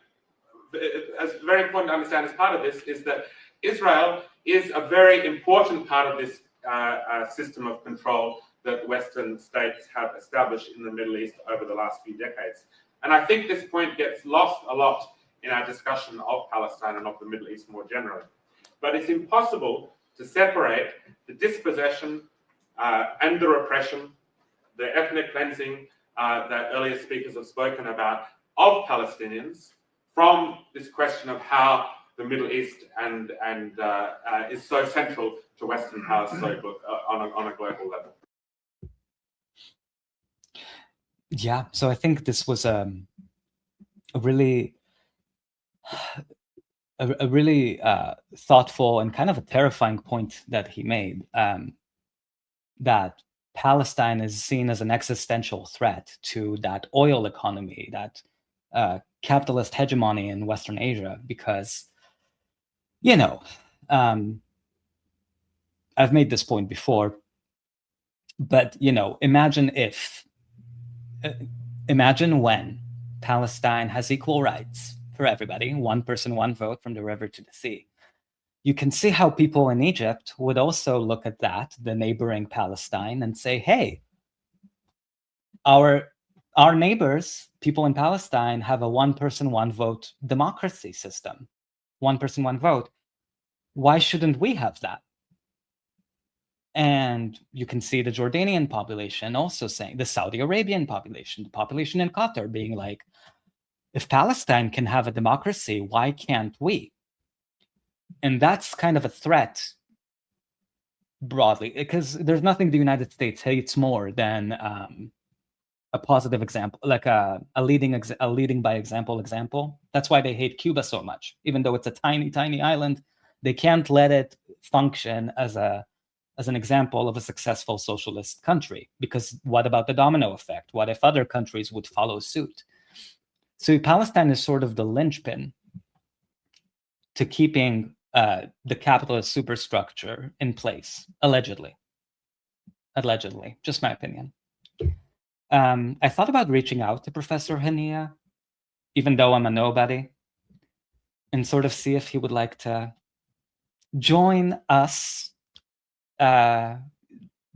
as very important to understand as part of this, is that Israel is a very important part of this system of control that Western states have established in the Middle East over the last few decades. And I think this point gets lost a lot in our discussion of Palestine and of the Middle East more generally. But it's impossible to separate the dispossession and the repression, the ethnic cleansing that earlier speakers have spoken about of Palestinians from this question of how the Middle East is so central to Western powers on a global level. Yeah, so I think this was a really thoughtful and kind of a terrifying point that he made, that Palestine is seen as an existential threat to that oil economy, that capitalist hegemony in Western Asia, because, you know, I've made this point before, but, you know, imagine when Palestine has equal rights for everybody, one person, one vote from the river to the sea. You can see how people in Egypt would also look at that, the neighboring Palestine, and say, hey, our neighbors, people in Palestine, have a one person, one vote democracy system. One person, one vote. Why shouldn't we have that? And you can see the Jordanian population also saying, the Saudi Arabian population, the population in Qatar being like, if Palestine can have a democracy, why can't we? And that's kind of a threat broadly, because there's nothing the United States hates more than a positive example, like a leading by example. That's why they hate Cuba so much. Even though it's a tiny, tiny island, they can't let it function as an example of a successful socialist country, because what about the domino effect? What if other countries would follow suit? So Palestine is sort of the linchpin to keeping the capitalist superstructure in place, allegedly, just my opinion. I thought about reaching out to Professor Hania, even though I'm a nobody, and sort of see if he would like to join us. Do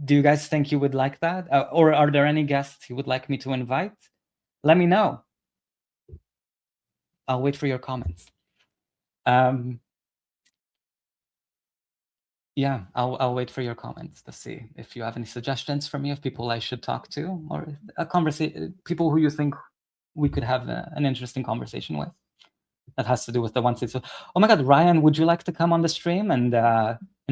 you guys think you would like that? Or are there any guests you would like me to invite? Let me know. I'll wait for your comments. Yeah, I'll wait for your comments to see if you have any suggestions for me of people I should talk to, or a conversation, people who you think we could have an interesting conversation with that has to do with the 160. Oh my God, Ryan, would you like to come on the stream and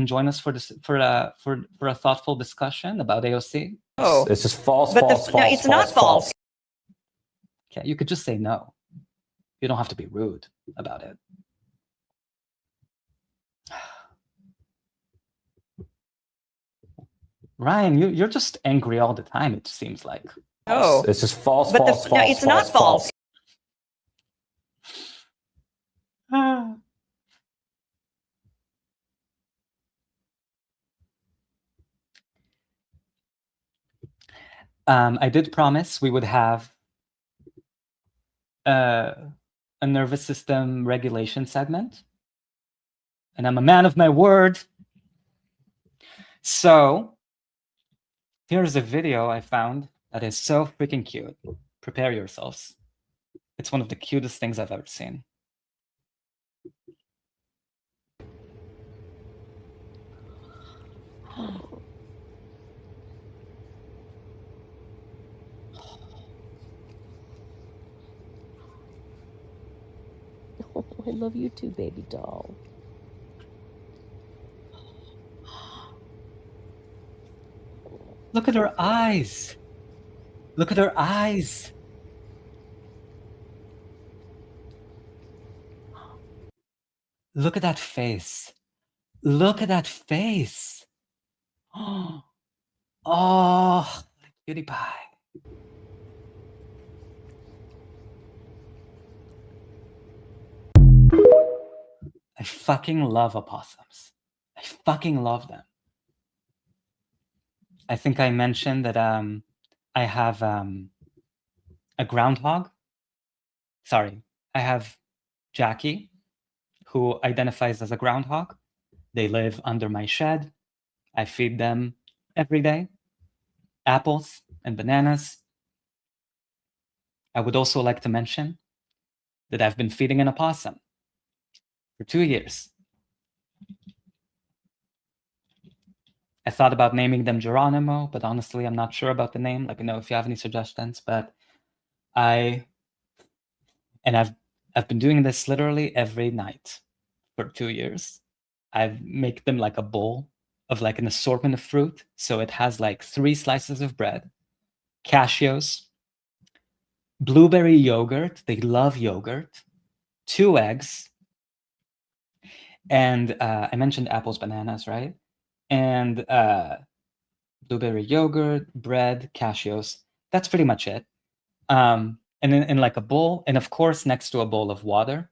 join us for this for a thoughtful discussion about AOC? Oh, It's just false, but false, no, false, it's not false. Okay, you could just say no. You don't have to be rude about it. Ryan, you're just angry all the time, it seems like. Oh, It's just false, but false, no, false, it's not false. I did promise we would have a nervous system regulation segment, and I'm a man of my word. So here's a video I found that is so freaking cute. Prepare yourselves. It's one of the cutest things I've ever seen. I love you too, baby doll. Look at her eyes. Look at her eyes. Look at that face. Look at that face. Oh, cutie pie. I fucking love opossums. I fucking love them. I think I mentioned that I have a groundhog. Sorry, I have Jackie, who identifies as a groundhog. They live under my shed. I feed them every day, apples and bananas. I would also like to mention that I've been feeding an opossum for 2 years. I thought about naming them Geronimo, but honestly, I'm not sure about the name. Let me know if you have any suggestions. But I've been doing this literally every night for 2 years. I make them like a bowl of like an assortment of fruit. So it has like 3 slices of bread, cashews, blueberry yogurt. They love yogurt, 2 eggs, and I mentioned apples, bananas, right? And blueberry yogurt, bread, cashews. That's pretty much it. And in like a bowl, and of course next to a bowl of water.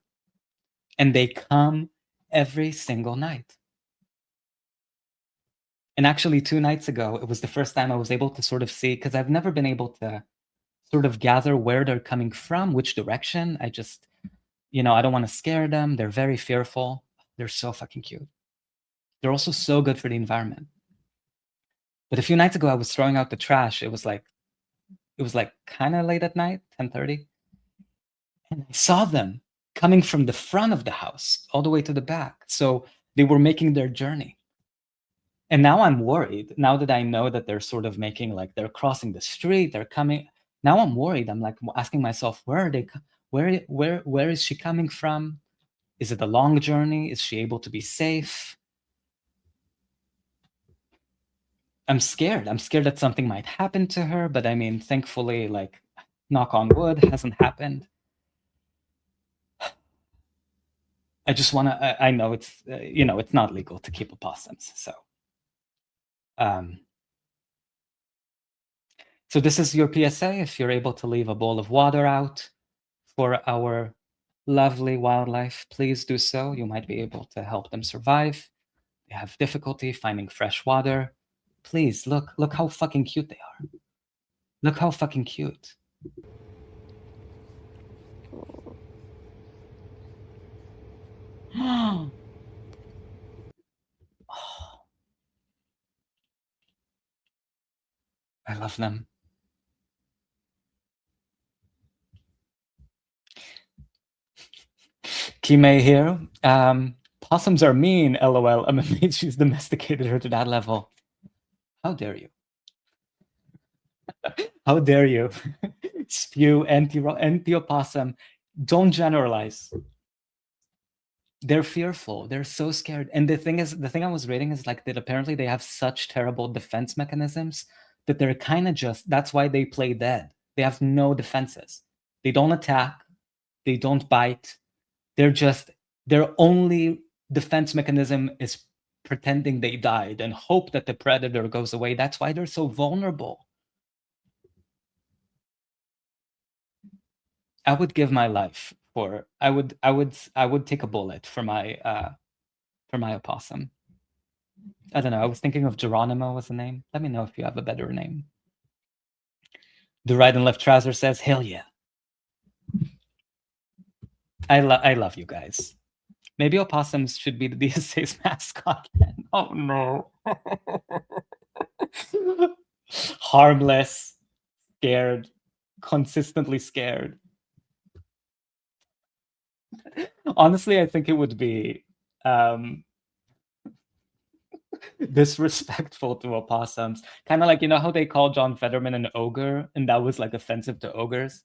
And they come every single night. And actually 2 nights ago, it was the first time I was able to sort of see, because I've never been able to sort of gather where they're coming from, which direction. I just, I don't want to scare them. They're very fearful. They're so fucking cute. They're also so good for the environment. But a few nights ago, I was throwing out the trash. It was like kind of late at night, 10:30. And I saw them coming from the front of the house all the way to the back. So they were making their journey. And now I'm worried. Now that I know that they're sort of making, like, they're crossing the street, they're coming. Now I'm worried. I'm like asking myself, where are they? Where is she coming from? Is it a long journey? Is she able to be safe? I'm scared. I'm scared that something might happen to her. But I mean, thankfully, like, knock on wood, hasn't happened. I just want to. I know it's it's not legal to keep opossums. So this is your PSA. If you're able to leave a bowl of water out for our lovely wildlife, please do so. You might be able to help them survive. They have difficulty finding fresh water. Please look how fucking cute they are. Look how fucking cute. Oh. I love them. Kime here. Possums are mean, lol. I'm amazed she's domesticated her to that level. How dare you? How dare you spew anti-opossum? Don't generalize. They're fearful. They're so scared. And the thing I was reading is like that apparently they have such terrible defense mechanisms that they're kind of just, that's why they play dead. They have no defenses. They don't attack. They don't bite. Their only defense mechanism is pretending they died and hope that the predator goes away. That's why they're so vulnerable. I would give my life for, I would take a bullet for my opossum. I don't know. I was thinking of Geronimo was the name. Let me know if you have a better name. The right and left trouser says, hell yeah. I love you guys. Maybe opossums should be the DSA's mascot then. Oh no. Harmless, scared, consistently scared. Honestly, I think it would be disrespectful to opossums. Kind of like, you know how they call John Fetterman an ogre, and that was like offensive to ogres?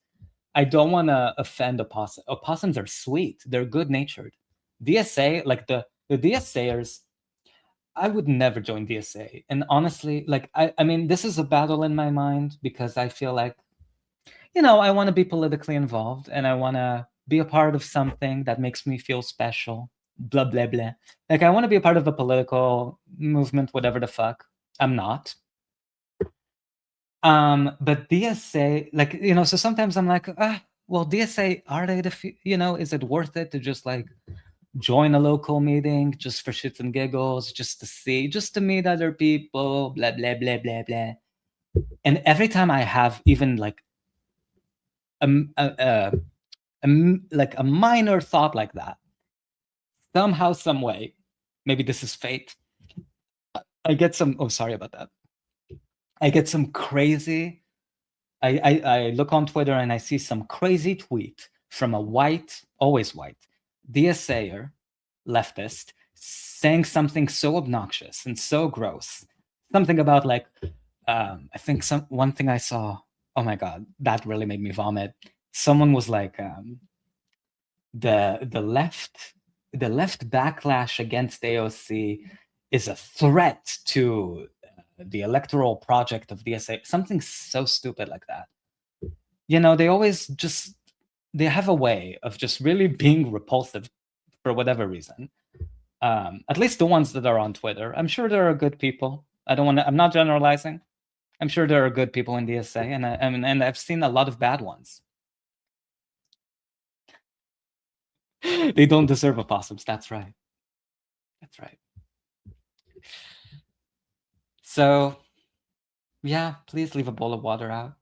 I don't want to offend opossums. Opossums are sweet. They're good-natured. DSA, like the DSAers, I would never join DSA. And honestly, like, I mean, this is a battle in my mind because I feel like, you know, I want to be politically involved and I want to be a part of something that makes me feel special. Blah, blah, blah. Like, I want to be a part of a political movement, whatever the fuck. I'm not. But DSA, like, you know, so sometimes I'm like, well, DSA, are they you know, is it worth it to just like join a local meeting just for shits and giggles, just to meet other people, blah, blah, blah, blah, blah. And every time I have even like like a minor thought like that, somehow, some way, maybe this is fate, I get some, oh, sorry about that. I get some crazy, I look on Twitter and I see some crazy tweet from a white, always white, DSAer, leftist, saying something so obnoxious and so gross. Something about like, I think one thing I saw, oh my God, that really made me vomit. Someone was like, the left backlash against AOC is a threat to the electoral project of DSA. Something so stupid like that. You know, they always just, they have a way of just really being repulsive for whatever reason. At least the ones that are on Twitter. I'm sure there are good people. I'm not generalizing. I'm sure there are good people in DSA, and I've seen a lot of bad ones. They don't deserve opossums. That's right. That's right. So, yeah, please leave a bowl of water out.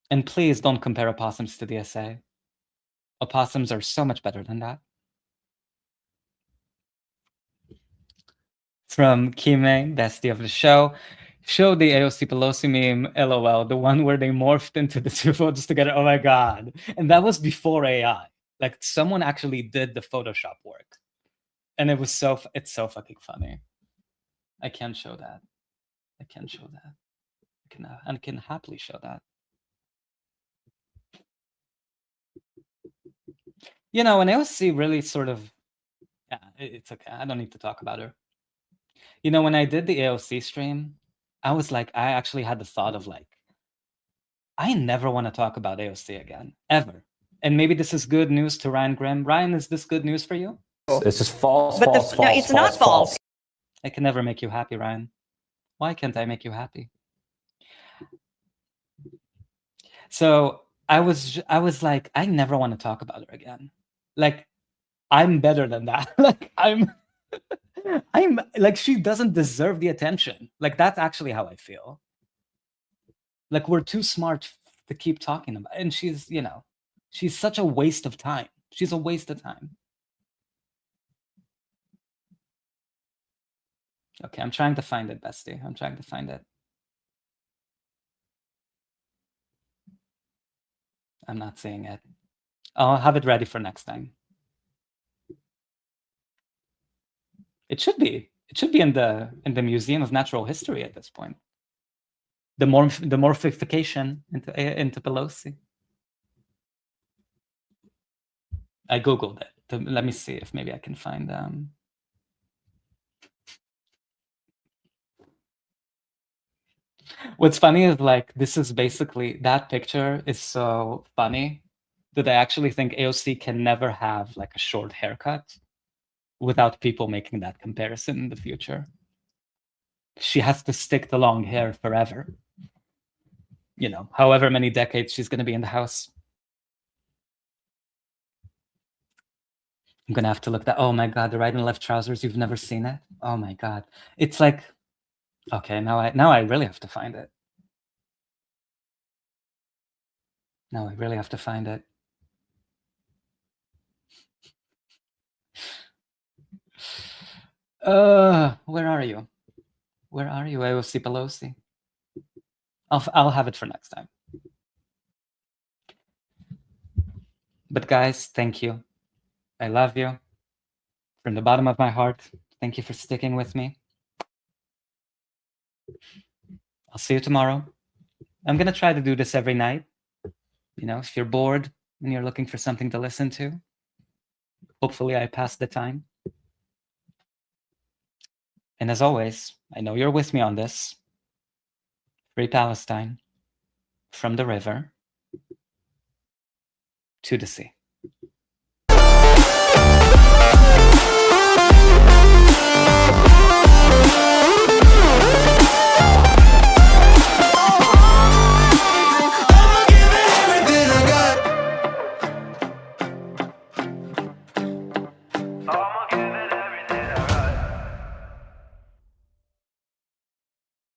And please don't compare opossums to DSA. Opossums are so much better than that. From Kime, bestie of the show. Show the AOC Pelosi meme, LOL, the one where they morphed into the two photos together. Oh my God. And that was before AI. Like someone actually did the Photoshop work. And it's so fucking funny. I can show that. I can show that. I can happily show that. You know, and AOC really sort of, yeah, it's okay. I don't need to talk about her. You know, when I did the AOC stream, I was like, I actually had the thought of like, I never want to talk about AOC again, ever. And maybe this is good news to Ryan Grimm. Ryan, is this good news for you? It's just false, But false, false, it's not false. I can never make you happy, Ryan. Why can't I make you happy? So I was like, I never want to talk about her again. Like, I'm better than that. Like, I'm like, she doesn't deserve the attention. Like, that's actually how I feel. Like, we're too smart to keep talking about it. And she's, you know, she's such a waste of time. She's a waste of time. Okay, I'm trying to find it, bestie. I'm trying to find it. I'm not seeing it. I'll have it ready for next time. It should be. It should be in the Museum of Natural History at this point. The morphification into Pelosi. I googled it. Let me see if maybe I can find. What's funny is like this is basically that picture is so funny that I actually think AOC can never have like a short haircut without people making that comparison in the future. She has to stick to long hair forever. You know, however many decades she's going to be in the House. I'm going to have to look that. Oh my God, the right and left trousers. You've never seen it? Oh my God. It's like, okay, now I really have to find it. Now I really have to find it. Where are you? Where are you, AOC Pelosi? I'll have it for next time. But guys, thank you. I love you. From the bottom of my heart, thank you for sticking with me. I'll see you tomorrow. I'm going to try to do this every night. You know, if you're bored and you're looking for something to listen to, hopefully I pass the time. And as always, I know you're with me on this. Free Palestine, from the river to the sea.